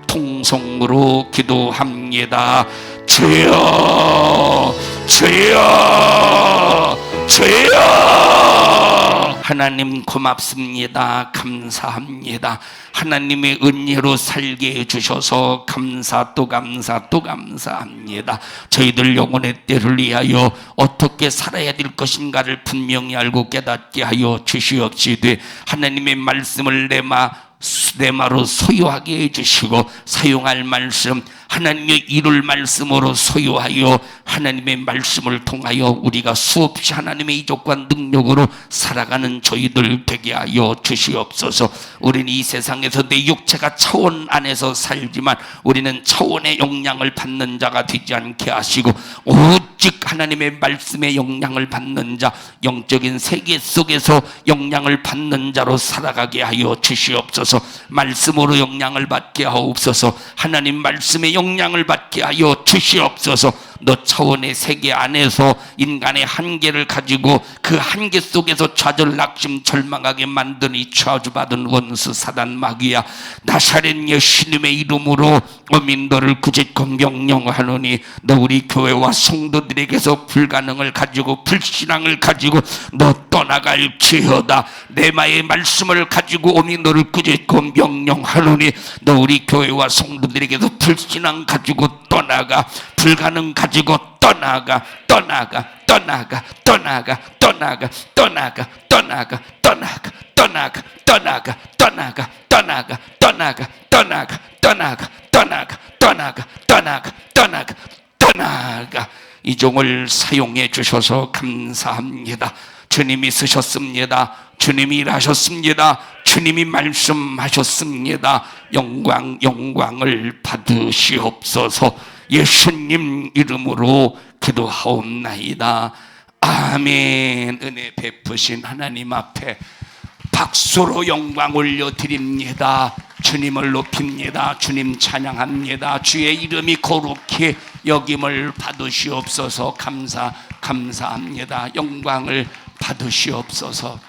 통성으로 기도합니다. 주여 주여 주여 하나님 고맙습니다. 감사합니다. 하나님의 은혜로 살게 해주셔서 감사 또 감사 또 감사합니다. 저희들 영혼의 때를 위하여 어떻게 살아야 될 것인가를 분명히 알고 깨닫게 하여 주시옵시되 하나님의 말씀을 내마로 소유하게 해주시고 사용할 말씀 하나님의 이룰 말씀으로 소유하여 하나님의 말씀을 통하여 우리가 수없이 하나님의 이적과 능력으로 살아가는 저희들 되게 하여 주시옵소서. 우리는 이 세상에서 내 육체가 차원 안에서 살지만 우리는 차원의 영향을 받는 자가 되지 않게 하시고 오직 하나님의 말씀의 영향을 받는 자, 영적인 세계 속에서 영향을 받는 자로 살아가게 하여 주시옵소서. 말씀으로 영향을 받게 하옵소서. 하나님 말씀의 영향을 받게 하여 주시옵소서. 너 차원의 세계 안에서 인간의 한계를 가지고 그 한계 속에서 좌절 낙심 절망하게 만든 이 저주받은 원수 사단 마귀야, 나사렛 예수님의 이름으로 어민들을 구제권 명령하노니 너 우리 교회와 성도들에게서 불가능을 가지고 불신앙을 가지고 너 떠나갈지어다. 내마의 말씀을 가지고 어민들을 구제권 명령하노니 너 우리 교회와 성도들에게서 불신앙 가지고 떠나가, 불가능 가지고 떠나가, 떠나가, 떠나가, 떠나가, 떠나가, 떠나가, 떠나가, 떠나가, 떠나가, 떠나가, 떠나가, 떠나가, 떠나가, 떠나가, 떠나가, 떠나가, 떠나가, 떠나가, 떠나가, 떠나가. 이 종을 사용해 주셔서 감사합니다. 주님이 쓰셨습니다. 주님이 일하셨습니다. 주님이 말씀하셨습니다. 영광을 받으시옵소서. 예수님 이름으로 기도하옵나이다. 아멘. 은혜 베푸신 하나님 앞에 박수로 영광 올려드립니다. 주님을 높입니다. 주님 찬양합니다. 주의 이름이 거룩히 여김을 받으시옵소서. 감사합니다. 영광을 받으시옵소서.